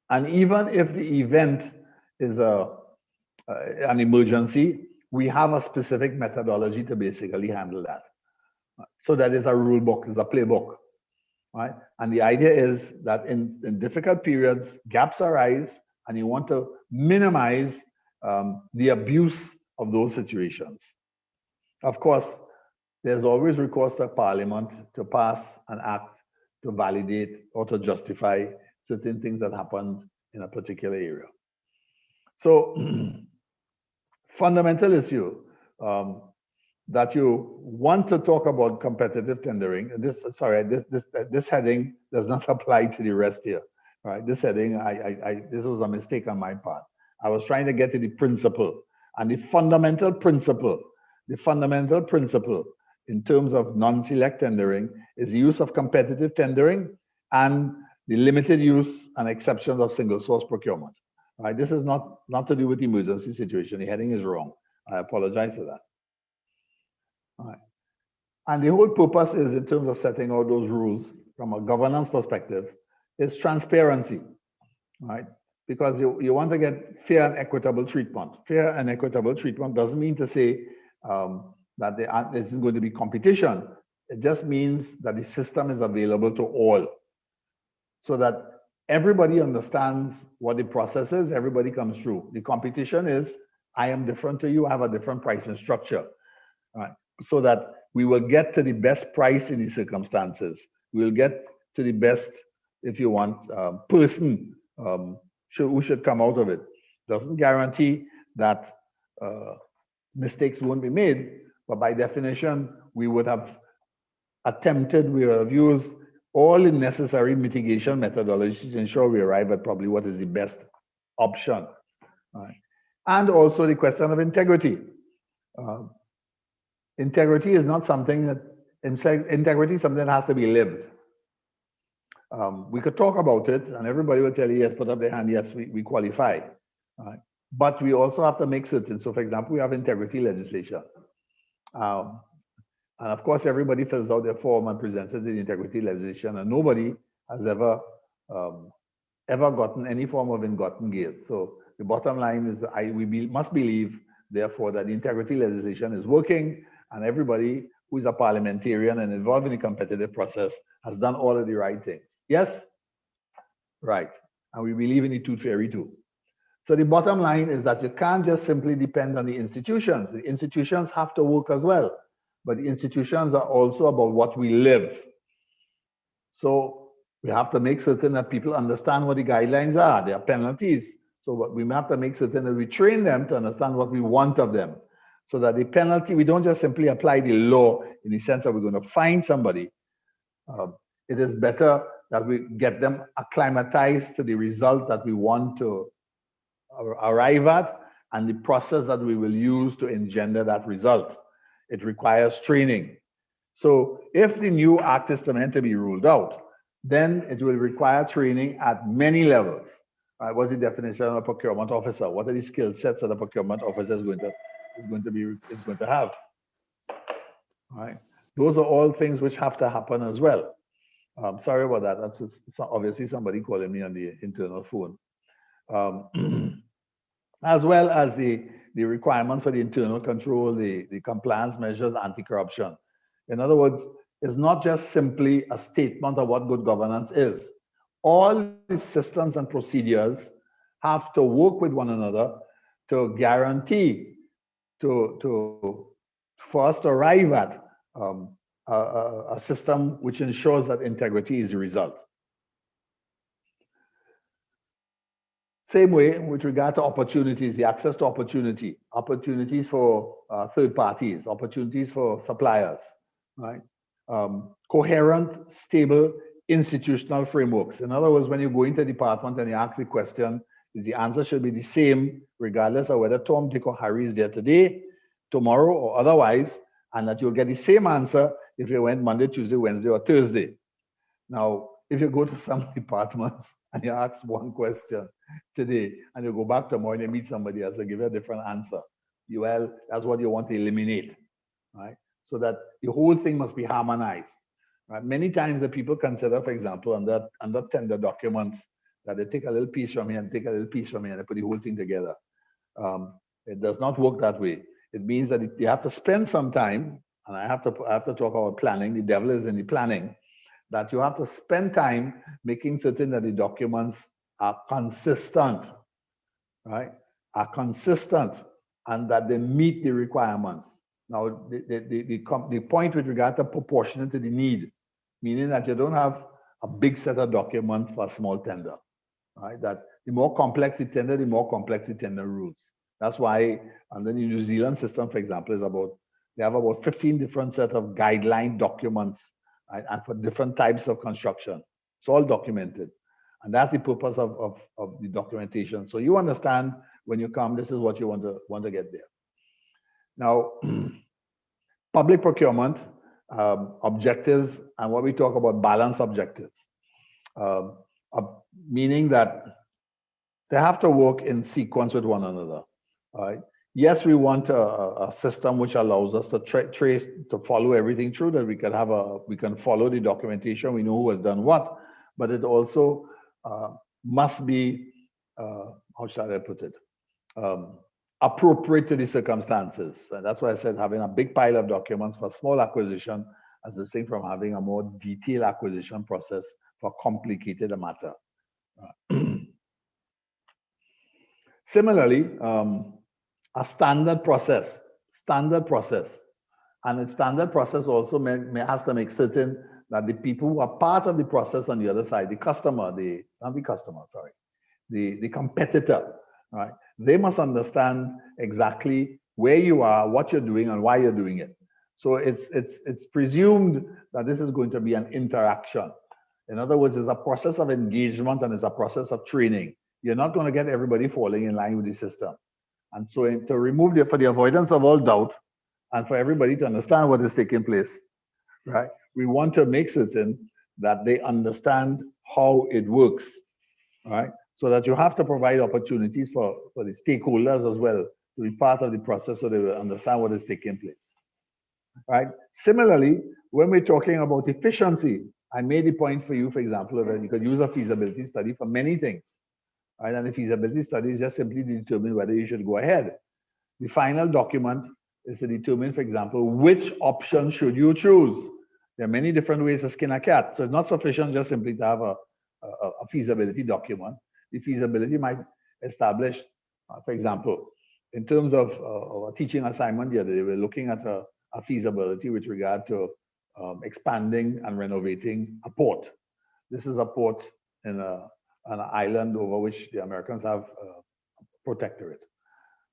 And even if the event is an emergency, we have a specific methodology to basically handle that. So that is a rule book, is a playbook, right? And the idea is that in difficult periods, gaps arise, and you want to minimize the abuse of those situations. Of course, there's always recourse to Parliament to pass an act to validate or to justify certain things that happened in a particular area. So, fundamental issue that you want to talk about competitive tendering. This heading does not apply to the rest here. Right? This heading, this was a mistake on my part. I was trying to get to the principle, and the fundamental principle in terms of non-select tendering is the use of competitive tendering and the limited use and exceptions of single source procurement. Right? This is not to do with the emergency situation. The heading is wrong. I apologize for that. All right. And the whole purpose is, in terms of setting out those rules from a governance perspective, is transparency, right? Because you want to get fair and equitable treatment. Fair and equitable treatment doesn't mean to say that there isn't going to be competition. It just means that the system is available to all, so that everybody understands what the process is, everybody comes through. The competition is, I am different to you, I have a different pricing structure, right? So that we will get to the best price in these circumstances. We will get to the best, if you want, person who should come out of it. Doesn't guarantee that mistakes won't be made, but by definition, we would have attempted, we would have used all the necessary mitigation methodologies to ensure we arrive at probably what is the best option. Right? And also the question of integrity. Integrity is not something that, integrity is something that has to be lived. We could talk about it and everybody will tell you, yes, put up their hand, yes, we qualify. Right? But we also have to make certain. So for example, we have integrity legislation. And of course, everybody fills out their form and presents it in integrity legislation, and nobody has ever gotten any form of ill-gotten gain. So the bottom line is we must believe, therefore, that the integrity legislation is working, and everybody who is a parliamentarian and involved in the competitive process has done all of the right things. Yes? Right. And we believe in the tooth fairy too. So the bottom line is that you can't just simply depend on the institutions. The institutions have to work as well. But the institutions are also about what we live. So we have to make certain that people understand what the guidelines are. There are penalties. So we have to make certain that we train them to understand what we want of them. So that the penalty, we don't just simply apply the law in the sense that we're going to fine somebody. It is better that we get them acclimatized to the result that we want to arrive at and the process that we will use to engender that result. It requires training. So if the new act is meant to be ruled out, then it will require training at many levels. Right? What's the definition of a procurement officer? What are the skill sets that a procurement officer is going to have? Right? Those are all things which have to happen as well. Sorry about that. That's just obviously somebody calling me on the internal phone. As well as the requirements for the internal control, the compliance measures, anti-corruption. In other words, it's not just simply a statement of what good governance is. All the systems and procedures have to work with one another to guarantee for us to arrive at a system which ensures that integrity is the result. Same way with regard to opportunities, the access to opportunities for third parties, opportunities for suppliers, right? Coherent, stable institutional frameworks. In other words, when you go into a department and you ask the question, the answer should be the same, regardless of whether Tom, Dick, or Harry is there today, tomorrow, or otherwise, and that you'll get the same answer if you went Monday, Tuesday, Wednesday, or Thursday. Now, if you go to some departments and you ask one question today, and you go back tomorrow and you meet somebody else, they give you a different answer. Well, that's what you want to eliminate, right? So that the whole thing must be harmonized. Right? Many times the people consider, for example, under tender documents, that they take a little piece from here and take a little piece from here and they put the whole thing together. It does not work that way. It means that you have to spend some time, and I have to talk about planning. The devil is in the planning. That you have to spend time making certain that the documents are consistent, right? Are consistent, and that they meet the requirements. Now, the point with regard to proportionate to the need, meaning that you don't have a big set of documents for a small tender, right? That the more complex the tender, the more complex the tender rules. That's why under the New Zealand system, for example, they have about 15 different sets of guideline documents, right? And for different types of construction. It's all documented. And that's the purpose of the documentation. So you understand when you come, this is what you want to get there. Now, public procurement objectives, and what we talk about balance objectives, meaning that they have to work in sequence with one another. Right? Yes, we want a system which allows us to trace, to follow everything through, that we can follow the documentation, we know who has done what, but it also must be, how shall I put it, appropriate to the circumstances. And that's why I said having a big pile of documents for small acquisition as distinct from having a more detailed acquisition process for complicated matter. Similarly, a standard process, and a standard process also has to make certain that the people who are part of the process on the other side, the competitor, right? They must understand exactly where you are, what you're doing, and why you're doing it. So it's presumed that this is going to be an interaction. In other words, it's a process of engagement and it's a process of training. You're not going to get everybody falling in line with the system. And so to remove for the avoidance of all doubt and for everybody to understand what is taking place, right? We want to make certain that they understand how it works, right? So that you have to provide opportunities for the stakeholders as well to be part of the process so they will understand what is taking place, right? Similarly, when we're talking about efficiency, I made the point for you, for example, that you could use a feasibility study for many things, right? And the feasibility study is just simply to determine whether you should go ahead. The final document is to determine, for example, which option should you choose. There are many different ways to skin a cat. So it's not sufficient just simply to have a feasibility document. The feasibility might establish, for example, in terms of a teaching assignment the other day, we're looking at a feasibility with regard to expanding and renovating a port. This is a port in an island over which the Americans have a protectorate.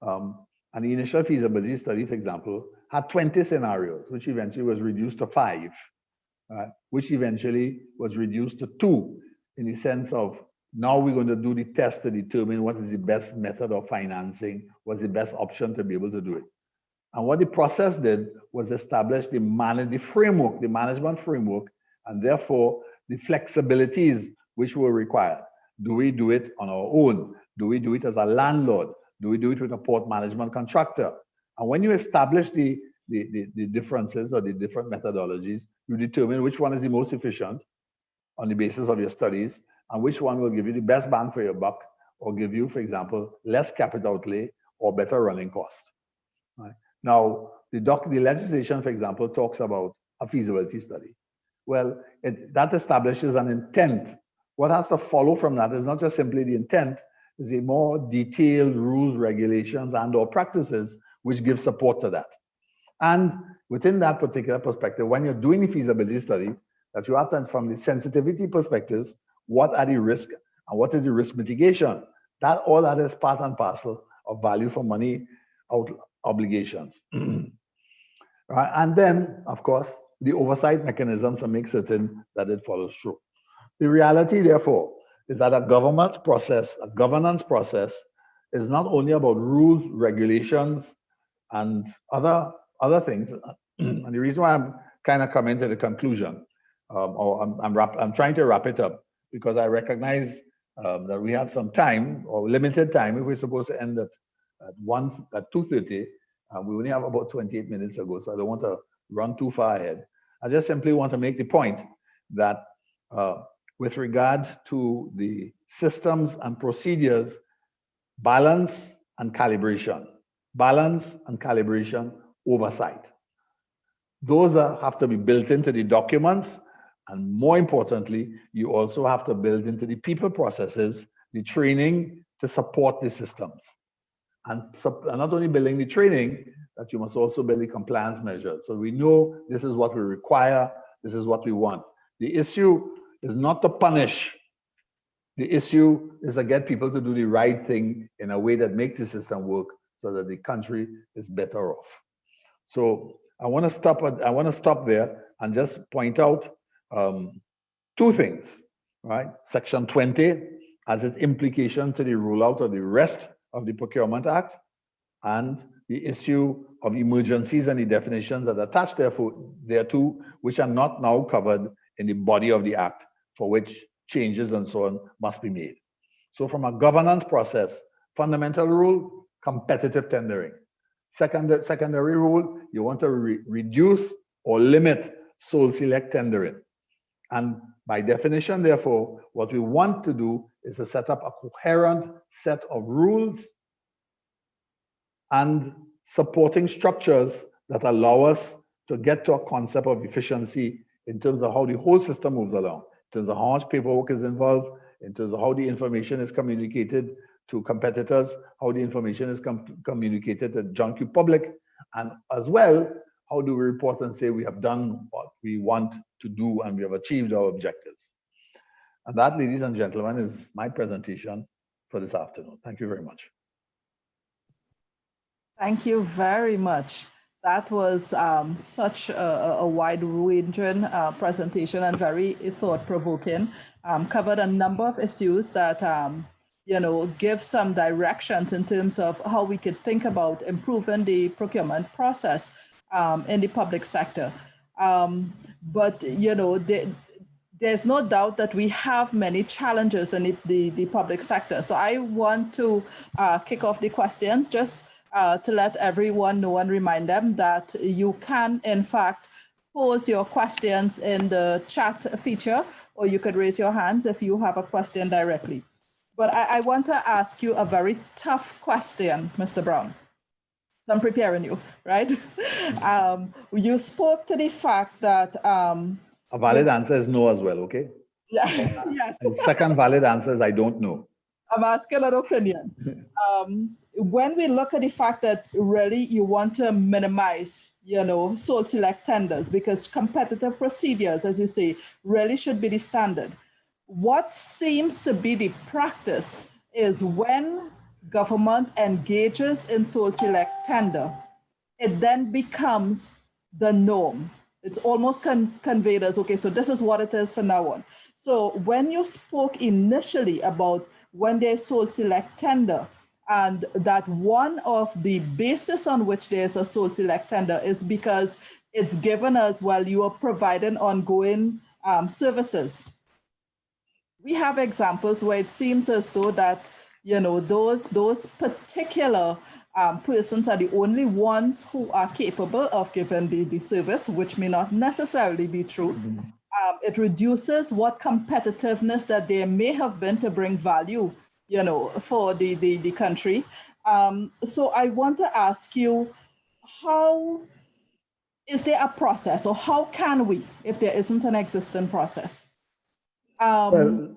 And the initial feasibility study, for example, had 20 scenarios, which eventually was reduced to 5, which eventually was reduced to 2, in the sense of now we're going to do the test to determine what is the best method of financing, what's the best option to be able to do it. And what the process did was establish the framework, the management framework, and therefore the flexibilities which were required. Do we do it on our own? Do we do it as a landlord? Do we do it with a port management contractor? And when you establish the differences or the different methodologies, you determine which one is the most efficient on the basis of your studies, and which one will give you the best bang for your buck, or give you, for example, less capital outlay or better running costs. Right? Now, the legislation, for example, talks about a feasibility study. Well, that establishes an intent. What has to follow from that is not just simply the intent, is a more detailed rules, regulations, and/or practices which give support to that. And within that particular perspective, when you're doing the feasibility study, that you have to, from the sensitivity perspectives, what are the risks and what is the risk mitigation? All that is part and parcel of value for money obligations. Right? And then, of course, the oversight mechanisms to make certain that it follows through. The reality, therefore, is that a governance process is not only about rules, regulations, and other things. And the reason why I'm kind of coming to the conclusion, or I'm trying to wrap it up, because I recognize that we have some time, or limited time. If we're supposed to end at 2:30, we only have about 28 minutes to go, so I don't want to run too far ahead. I just simply want to make the point that with regard to the systems and procedures, balance and calibration, oversight. Those have to be built into the documents, and more importantly, you also have to build into the people processes, the training to support the systems. And not only building the training, that you must also build the compliance measures. So we know this is what we require, this is what we want. The issue is not to punish. The issue is to get people to do the right thing in a way that makes the system work so that the country is better off. So I want to stop there and just point out 2 things, right? Section 20 has its implication to the rollout of the rest of the Procurement Act, and the issue of emergencies and the definitions that are attached thereto, which are not now covered in the body of the Act, for which changes and so on must be made. So from a governance process, fundamental rule, competitive tendering. Secondary rule, you want to reduce or limit sole select tendering. And by definition, therefore, what we want to do is to set up a coherent set of rules and supporting structures that allow us to get to a concept of efficiency in terms of how the whole system moves along, in terms of how much paperwork is involved, in terms of how the information is communicated to competitors, how the information is communicated to the junkie public, and as well, how do we report and say we have done what we want to do and we have achieved our objectives. And that, ladies and gentlemen, is my presentation for this afternoon. Thank you very much.
Thank you very much. That was such a wide-ranging presentation and very thought-provoking. Covered a number of issues that give some directions in terms of how we could think about improving the procurement process in the public sector. But there's no doubt that we have many challenges in the public sector. So I want to kick off the questions just to let everyone know and remind them that you can, in fact, pose your questions in the chat feature, or you could raise your hands if you have a question directly. But I want to ask you a very tough question, Mr. Browne. So I'm preparing you, right? You spoke to the fact that
a valid answer is no as well, okay?
Yeah, yes.
And second valid answer is I don't know.
I'm asking an opinion. When we look at the fact that really you want to minimize, sole select tenders because competitive procedures, as you say, really should be the standard. What seems to be the practice is when government engages in sole select tender, it then becomes the norm. It's almost conveyed as, okay, so this is what it is from now on. So when you spoke initially about when there's sole select tender, and that one of the basis on which there's a sole select tender is because it's given us while you are providing ongoing services. We have examples where it seems as though that, those particular persons are the only ones who are capable of giving the service, which may not necessarily be true. Mm-hmm. It reduces what competitiveness that there may have been to bring value, for the country. So I want to ask you, how is there a process, or how can we, if there isn't an existing process?
Well,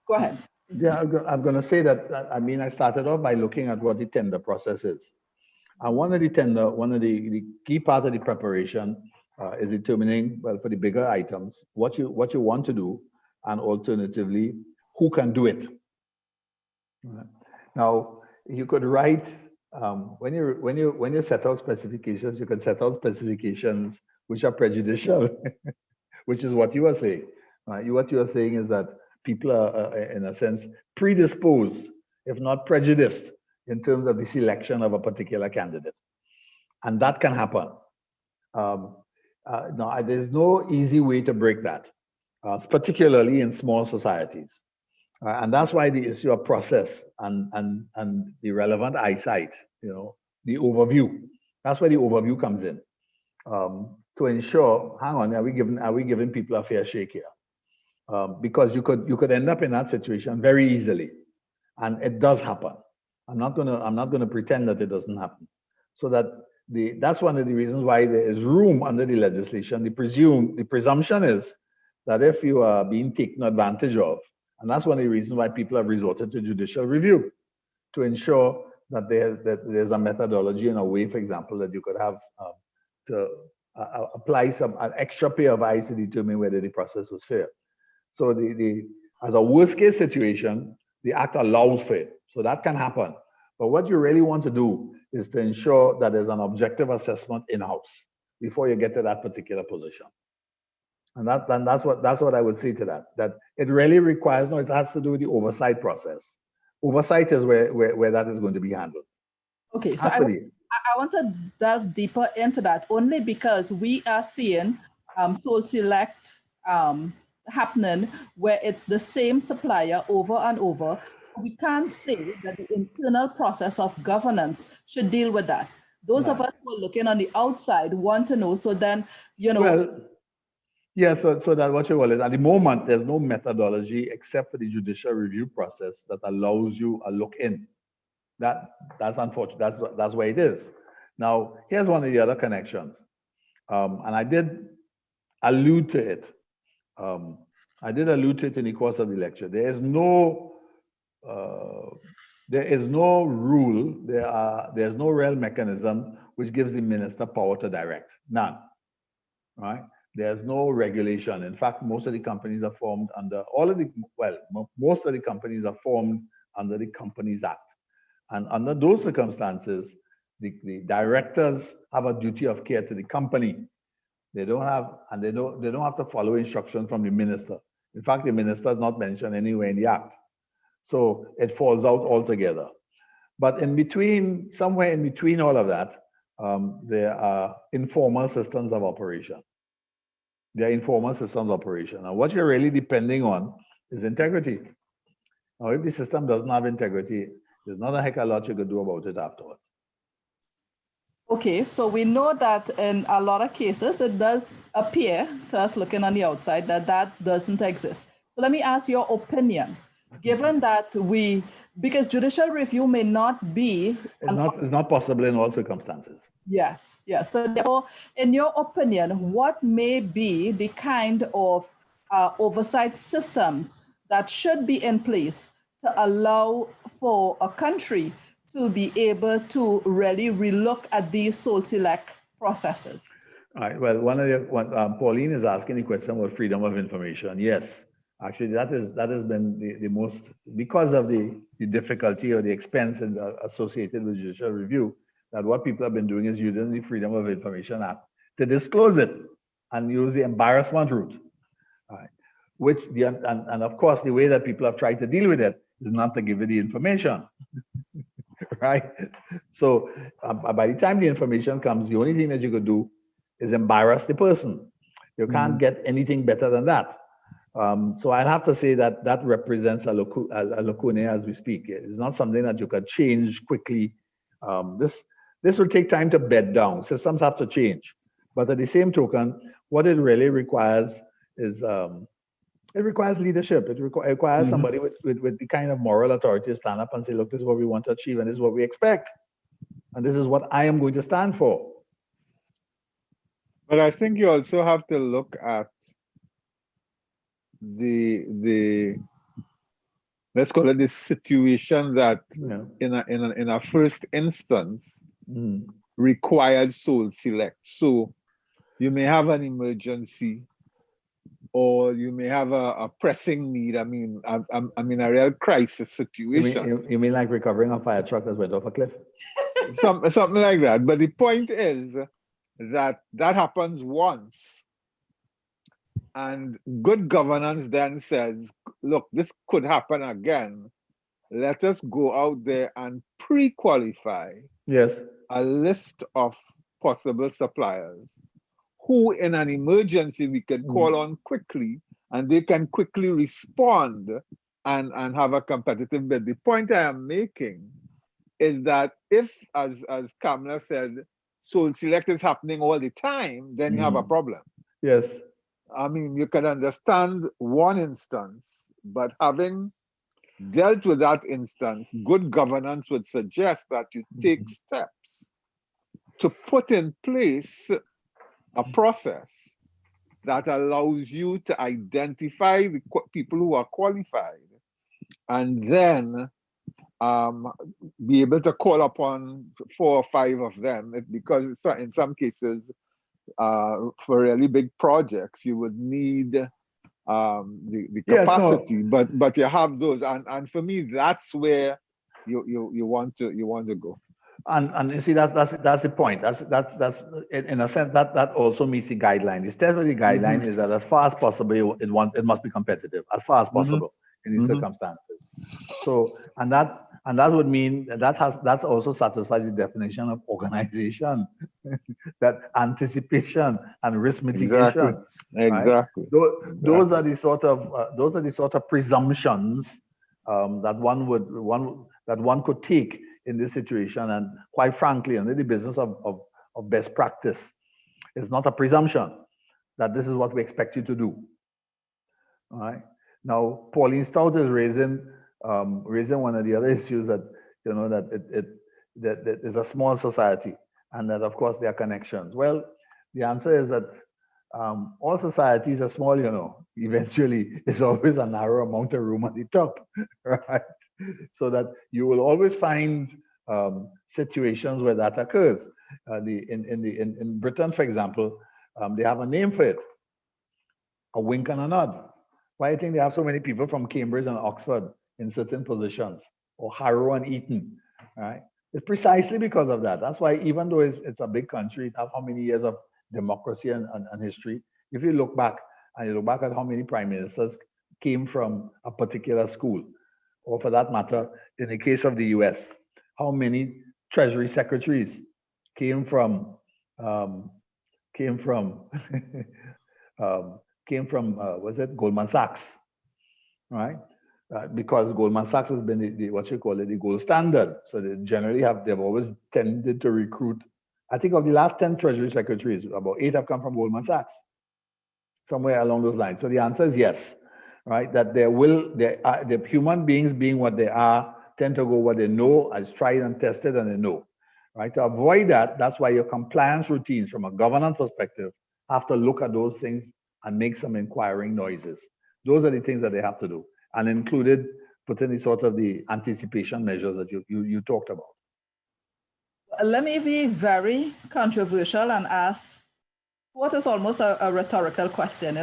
go ahead.
Yeah, I'm going to say that, I started off by looking at what the tender process is. And one of the key part of the preparation is determining, well, for the bigger items, what you want to do, and alternatively, who can do it. Now, you could write, when you set out specifications, you can set out specifications which are prejudicial, which is what you are saying. What you are saying is that people are, in a sense, predisposed, if not prejudiced, in terms of the selection of a particular candidate. And that can happen. Now, there's no easy way to break that, particularly in small societies. And that's why the issue of process and the relevant eyesight, the overview, that's where the overview comes in, to ensure, hang on, are we giving people a fair shake here? Because you could end up in that situation very easily, and it does happen. I'm not gonna pretend that it doesn't happen. So that's one of the reasons why there is room under the legislation. The presumption is that if you are being taken advantage of, and that's one of the reasons why people have resorted to judicial review, to ensure that there's a methodology and a way, for example, that you could have to apply an extra pair of eyes to determine whether the process was fair. So as a worst case situation, the act allows for it. So that can happen. But what you really want to do is to ensure that there's an objective assessment in-house before you get to that particular position. And that's what I would say to that it really requires, it has to do with the oversight process. Oversight is where that is going to be handled.
Okay, so I want to delve deeper into that only because we are seeing sole select happening where it's the same supplier over and over. We can't say that the internal process of governance should deal with that. Those of us who are looking on the outside want to know. So then,
Well, yeah, so that's what you call it. At the moment, there's no methodology except for the judicial review process that allows you a look in. That's unfortunate. That's where it is. Now, here's one of the other connections. And I did allude to it. I did allude to it in the course of the lecture. There is no rule. There's no real mechanism which gives the minister power to direct. None. Right? There's no regulation. In fact, most of the companies are formed under most of the companies are formed under the Companies Act. And under those circumstances, the directors have a duty of care to the company. They don't have to follow instructions from the minister. In fact, the minister is not mentioned anywhere in the act. So it falls out altogether. But in between, somewhere in between all of that, there are informal systems of operation. There are informal systems of operation. And what you're really depending on is integrity. Now, if the system doesn't have integrity, there's not a heck of a lot you could do about it afterwards.
Okay, so we know that in a lot of cases, it does appear to us looking on the outside that that doesn't exist. So let me ask your opinion, given that because judicial review may not be...
It's not possible in all circumstances.
Yes, yes. So therefore, in your opinion, what may be the kind of oversight systems that should be in place to allow for a country to be able to really relook at these sole select processes?
All right. Well, Pauline is asking the question about freedom of information. Yes, actually, that has been the most, because of the difficulty or the expense associated with judicial review, that what people have been doing is using the Freedom of Information Act to disclose it and use the embarrassment route. All right. And of course, the way that people have tried to deal with it is not to give you the information. Right? So by the time the information comes, the only thing that you could do is embarrass the person. You can't get anything better than that. So I'd have to say that that represents a lacuna as we speak. It's not something that you can change quickly. This will take time to bed down. Systems have to change. But at the same token, what it really requires is it requires leadership. It requires somebody with the kind of moral authority to stand up and say, look, this is what we want to achieve and this is what we expect. And this is what I am going to stand for.
But I think you also have to look at the let's call it the situation that in a first instance required sole select. So you may have an emergency, or you may have a pressing need. I mean a real crisis situation.
You mean like recovering a fire truck that went off a cliff?
Something like that. But the point is that happens once. And good governance then says, look, this could happen again. Let us go out there and pre-qualify a list of possible suppliers who in an emergency we can call on quickly, and they can quickly respond and have a competitive bid. The point I am making is that if, as Kamala said, sole select is happening all the time, then you have a problem.
Yes.
I mean, you can understand one instance, but having dealt with that instance, good governance would suggest that you take steps to put in place a process that allows you to identify the people who are qualified and then be able to call upon 4 or 5 of them, because in some cases, for really big projects, you would need the capacity, but you have those, and for me, that's where you want to go.
And you see that's the point. That's in a sense that also meets the guideline. The statutory guideline is that as far as possible, it must be competitive as far as possible in these circumstances. So and that would mean that's also satisfies the definition of organization, that anticipation and risk mitigation.
Exactly.
Right? Those are the sort of presumptions that one could take in this situation, and quite frankly, in the business of best practice, it's not a presumption that this is what we expect you to do. All right. Now, Pauline Stout is raising one of the other issues that that is a small society, and that of course there are connections. Well, the answer is that all societies are small. Eventually, there's always a narrow amount of room at the top, right? So that you will always find situations where that occurs. In Britain, for example, they have a name for it: a wink and a nod. Why do you think they have so many people from Cambridge and Oxford in certain positions, or Harrow and Eton, right? It's precisely because of that. That's why even though it's a big country, it has how many years of democracy and history. If you look back and you look back at how many prime ministers came from a particular school, or for that matter, in the case of the US, how many treasury secretaries came from was it Goldman Sachs, right? Because Goldman Sachs has been the what you call it, the gold standard. So they've always tended to recruit. I think of the last 10 treasury secretaries, about 8 have come from Goldman Sachs, somewhere along those lines. So the answer is yes, right? That the human beings being what they are tend to go what they know, as tried and tested, and they know, right? To avoid that, that's why your compliance routines from a governance perspective have to look at those things and make some inquiring noises. Those are the things that they have to do, and included putting the sort of the anticipation measures that you talked about.
Let me be very controversial and ask what is almost a rhetorical question,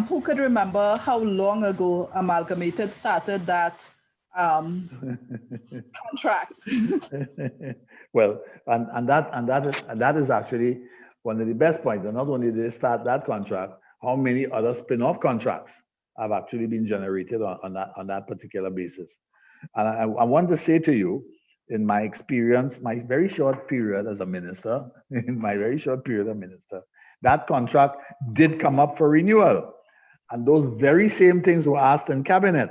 who could remember how long ago Amalgamated started that contract?
Well, and that is actually one of the best points. And not only did they start that contract, how many other spin-off contracts have actually been generated on that particular basis. And I want to say to you, in my experience, my very short period as a minister, that contract did come up for renewal. And those very same things were asked in cabinet.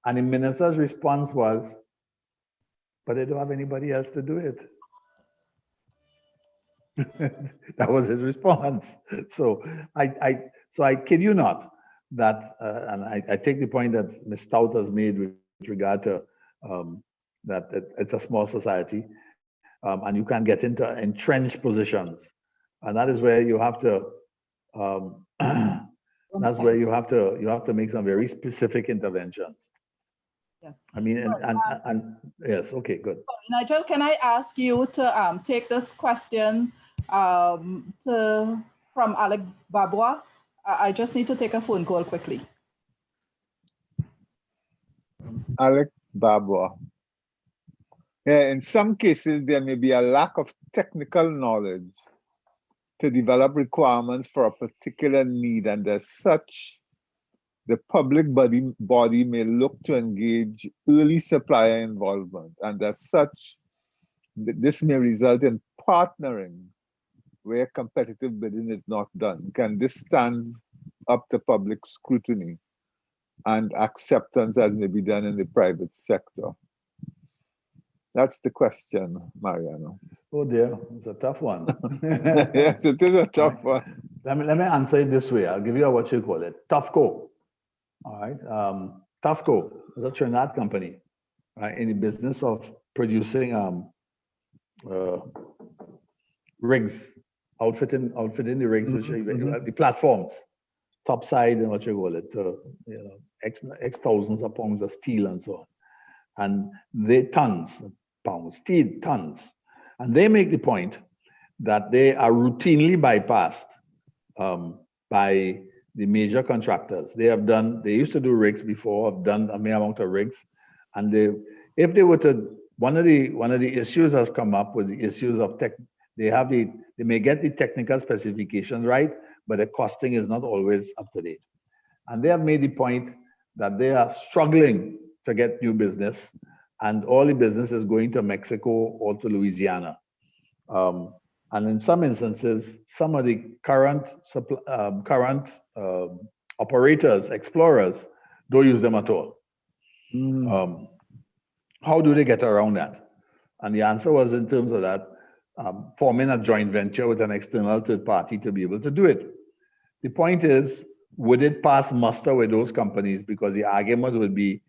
And the minister's response was, but they don't have anybody else to do it. That was his response. So I kid you not that, and I take the point that Ms. Stout has made with regard to that it's a small society, and you can get into entrenched positions, and that is where you have to. That's where you have to make some very specific interventions.
Yes.
I mean, and yes, okay, good.
Nigel, can I ask you to take this question from Alec Babwa? I just need to take a phone call quickly.
Alec Babwa. Yeah, in some cases, there may be a lack of technical knowledge to develop requirements for a particular need, and as such, the public body may look to engage early supplier involvement, and as such, this may result in partnering where competitive bidding is not done. Can this stand up to public scrutiny and acceptance as may be done in the private sector? That's the question, Mariano.
Oh dear, it's a tough one.
Yes, it is a tough one.
Let me answer it this way. I'll give you a what you call it. Tufco. All right. Tufco is a Trinidad company, right, in the business of producing rigs, outfitting the rigs, which are the platforms, topside and what you call it, X thousands of pounds of steel and so on. And they tons, and they make the point that they are routinely bypassed by the major contractors. They used to do rigs before, have done a mere amount of rigs, and if they were to, one of the issues has come up with the issues of they may get the technical specifications right, but the costing is not always up to date. And they have made the point that they are struggling to get new business, and all the business is going to Mexico or to Louisiana. And in some instances, some of the current operators, explorers, don't use them at all. How do they get around that? And the answer was, in terms of that, forming a joint venture with an external third party to be able to do it. The point is, would it pass muster with those companies? Because the argument would be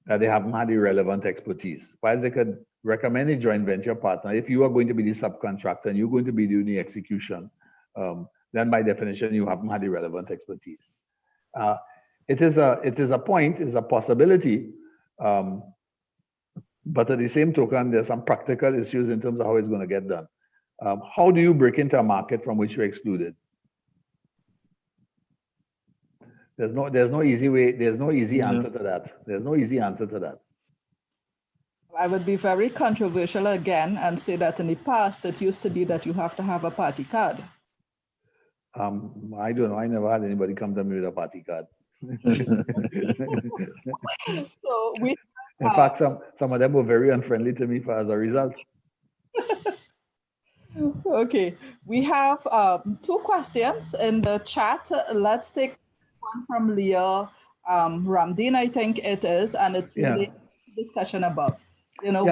that they haven't had the relevant expertise. While they could recommend a joint venture partner, if you are going to be the subcontractor and you're going to be doing the execution, then by definition, you haven't had the relevant expertise. It is a point, it's a possibility, but at the same token, there's some practical issues in terms of how it's going to get done. How do you break into a market from which you're excluded? There's no easy way. There's no easy answer to that. There's no easy answer to that.
I would be very controversial again and say that in the past, it used to be that you have to have a party card.
I don't know. I never had anybody come to me with a party card.
So we,
In fact, some of them were very unfriendly to me as a result.
okay, we have two questions in the chat. Let's take one from Leah Ramdin, I think it is, and it's related to discussion above. You know,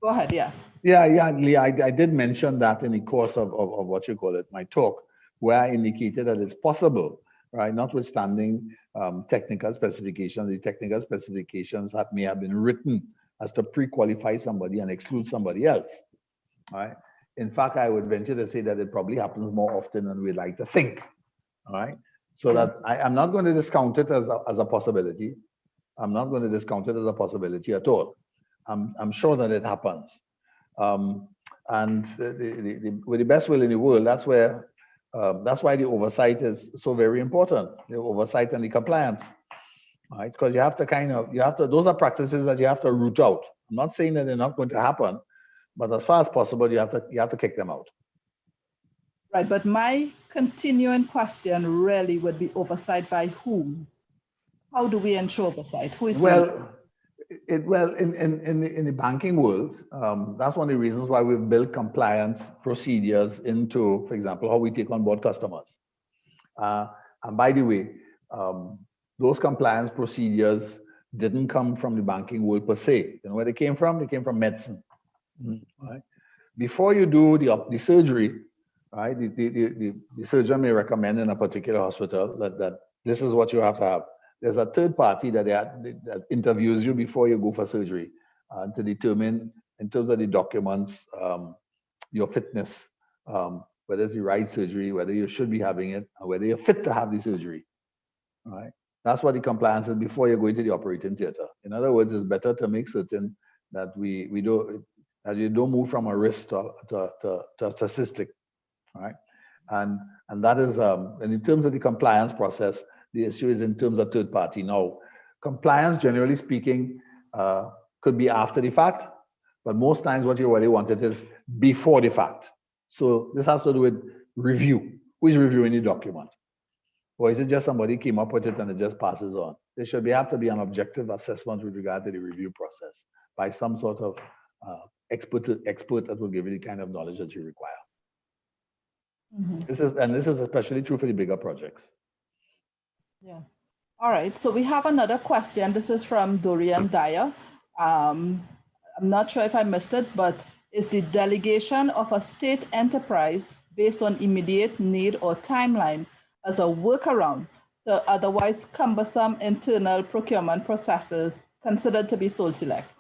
go ahead, yeah.
Yeah, Lee, I did mention that in the course of what you call it, my talk, where I indicated that it's possible, right, notwithstanding technical specifications, the technical specifications that may have been written as to pre-qualify somebody and exclude somebody else, right? In fact, I would venture to say that it probably happens more often than we like to think, all right? So that I'm not going to discount it as a possibility. I'm not going to discount it as a possibility at all. I'm sure that it happens. And with the best will in the world, that's why the oversight is so very important, the oversight and the compliance, right? Because you have to, those are practices that you have to root out. I'm not saying that they're not going to happen, but as far as possible, you have to kick them out.
Right, but my continuing question really would be oversight by whom? How do we ensure oversight? Who is doing it?
In the banking world, that's one of the reasons why we've built compliance procedures into, for example, how we take on board customers. And by the way, those compliance procedures didn't come from the banking world per se. You know where they came from? They came from medicine. Right? Before you do the surgery, right? The surgeon may recommend in a particular hospital that this is what you have to have. There's a third party that interviews you before you go for surgery to determine, in terms of the documents, your fitness, whether it's the right surgery, whether you should be having it, or whether you're fit to have the surgery. Right? That's what the compliance is before you go into the operating theater. In other words, it's better to make certain that we don't move from a risk to a statistic. Right? And that is, and in terms of the compliance process, the issue is in terms of third party. Now, compliance, generally speaking, could be after the fact, but most times what you really want it is before the fact. So this has to do with review. Who is reviewing the document? Or is it just somebody came up with it and it just passes on? There should have to be an objective assessment with regard to the review process by some sort of expert that will give you the kind of knowledge that you require.
Mm-hmm.
This is especially true for the bigger projects.
Yes. All right. So we have another question. This is from Dorian Dyer. I'm not sure if I missed it, but is the delegation of a state enterprise based on immediate need or timeline as a workaround to otherwise cumbersome internal procurement processes considered to be sole select?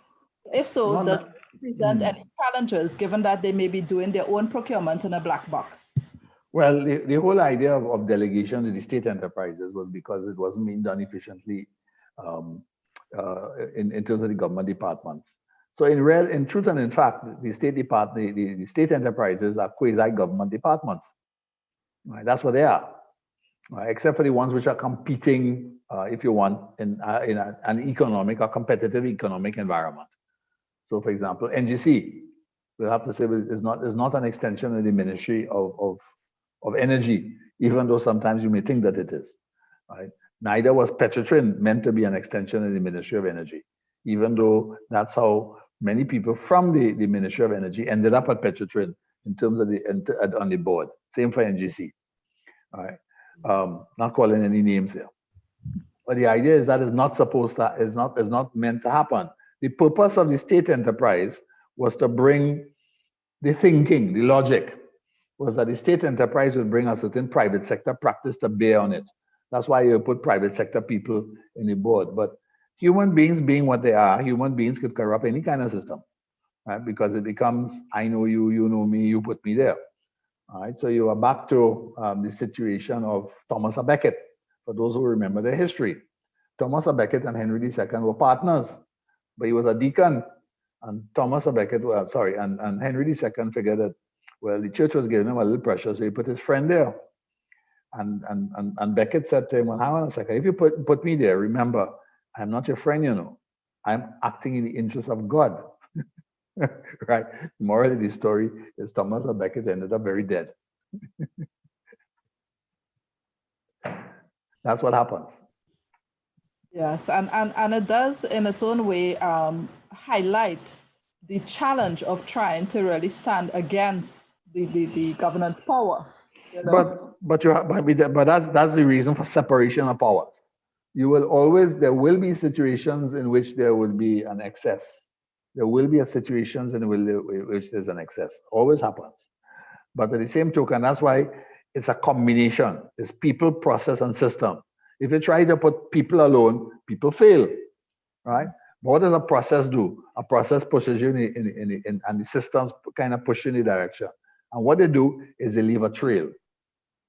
If so, does it present any challenges given that they may be doing their own procurement in a black box?
Well, the whole idea of delegation to the state enterprises was because it wasn't being done efficiently in terms of the government departments. So in truth and in fact, the state enterprises are quasi-government departments. Right? That's what they are, right? Except for the ones which are competing, if you want, in an economic or competitive economic environment. So, for example, NGC, we'll have to say is not an extension of the Ministry of Energy, even though sometimes you may think that it is. Right? Neither was Petrotrin meant to be an extension of the Ministry of Energy, even though that's how many people from the Ministry of Energy ended up at Petrotrin in terms of on the board. Same for NGC. All right, not calling any names here, but the idea is that is not meant to happen. The purpose of the state enterprise was to bring the thinking, the logic, was that the state enterprise would bring a certain private sector practice to bear on it. That's why you put private sector people in the board. But human beings being what they are, human beings could corrupt any kind of system, right? Because it becomes, I know you, you know me, you put me there. All right, so you are back to the situation of Thomas à Becket, for those who remember their history. Thomas à Becket and Henry II were partners, but he was a deacon, and Thomas à Becket, and Henry II figured that, well, the church was giving him a little pressure, so he put his friend there. And Becket said to him, well, hang on a second, if you put me there, remember, I'm not your friend, you know. I'm acting in the interest of God. Right? The moral of the story is Thomas and Becket ended up very dead. That's what happens.
Yes, and it does in its own way highlight the challenge of trying to really stand against the governance power. You know?
But that's the reason for separation of powers. There will be situations in which there will be an excess. There will be situations in which there's an excess. Always happens. But at the same token, that's why it's a combination. It's people, process, and system. If you try to put people alone, people fail, right? But what does a process do? A process pushes you and the systems kind of push you in the direction. And what they do is they leave a trail,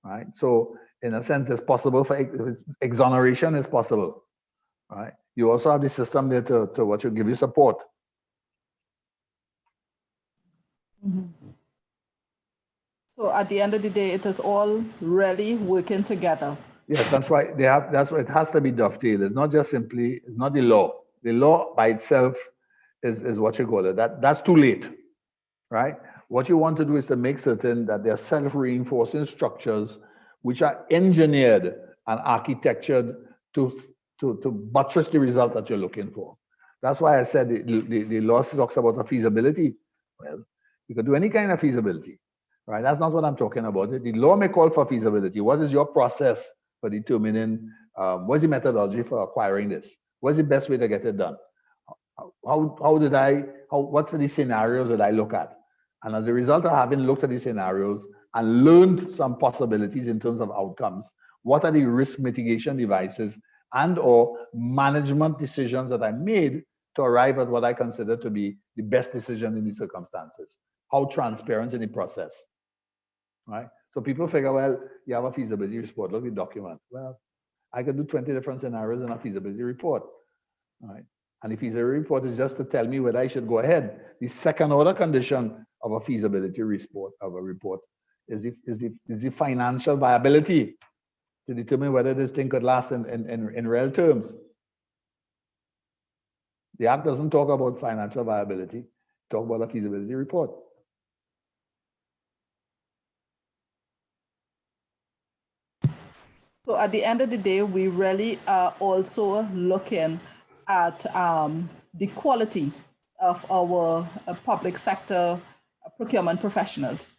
right? So in a sense, it's possible for exoneration is possible, right? You also have the system there to what you give you support.
Mm-hmm. So at the end of the day, it is all really working together.
Yes, that's why it has to be dovetailed. It's not just simply, it's not the law. The law by itself is what you call it. That's too late, right? What you want to do is to make certain that there are self-reinforcing structures which are engineered and architectured to buttress the result that you're looking for. That's why I said the law talks about a feasibility. Well, you could do any kind of feasibility, right? That's not what I'm talking about. The law may call for feasibility. What is your process for determining what's the methodology for acquiring this? What's the best way to get it done? What's the scenarios that I look at? And as a result of having looked at these scenarios and learned some possibilities in terms of outcomes, what are the risk mitigation devices and or management decisions that I made to arrive at what I consider to be the best decision in these circumstances? How transparent in the process, right? So people figure, well, you have a feasibility report, look at the document. Well, I could do 20 different scenarios in a feasibility report, right? And the feasibility report is just to tell me whether I should go ahead. The second order condition of a feasibility report is the financial viability to determine whether this thing could last in real terms. The Act doesn't talk about financial viability, it talks about a feasibility report.
So at the end of the day, we really are also looking at the quality of our public sector procurement professionals.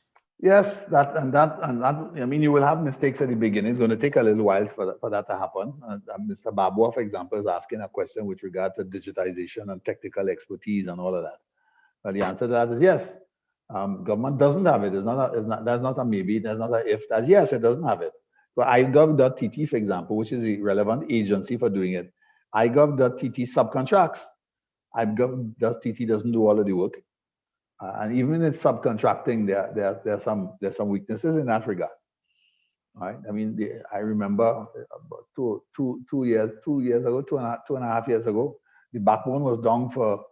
Yes, I mean, you will have mistakes at the beginning. It's going to take a little while for that to happen. Mr. Babua, for example, is asking a question with regard to digitization and technical expertise and all of that. But the answer to that is yes. Government doesn't have it. That's not a maybe. That's not a if. That's yes, it doesn't have it. So iGov.tt, for example, which is the relevant agency for doing it, iGov.tt subcontracts. iGov.tt doesn't do all of the work. And even in subcontracting, there's some weaknesses in that regard. Right? I mean, I remember about two years ago, two and a half years ago, the backbone was down for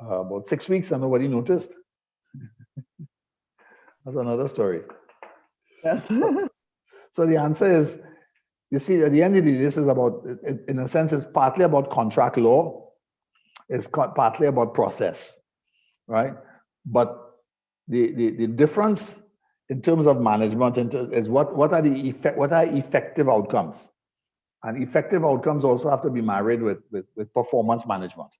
about 6 weeks and nobody noticed. That's another story.
Yes.
So the answer is, you see, at the end of the day, this is about, in a sense, it's partly about contract law. It's partly about process, right? But the difference in terms of management is what are effective outcomes, and effective outcomes also have to be married with performance management.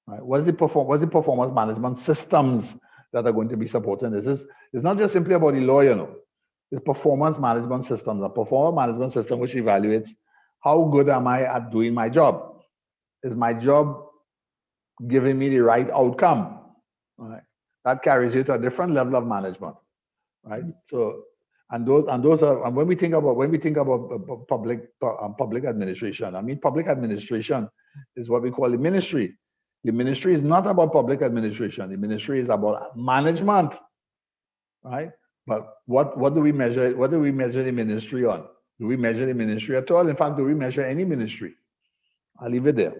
Right? What is the performance management systems that are going to be supporting this? It's not just simply about the law, you know. It's performance management systems, a performance management system which evaluates how good am I at doing my job. Is my job giving me the right outcome? Right? That carries you to a different level of management, right? So, and when we think about public administration, I mean, public administration is what we call the ministry. The ministry is not about public administration. The ministry is about management, right? But what do we measure? What do we measure the ministry on? Do we measure the ministry at all? In fact, do we measure any ministry? I'll leave it there.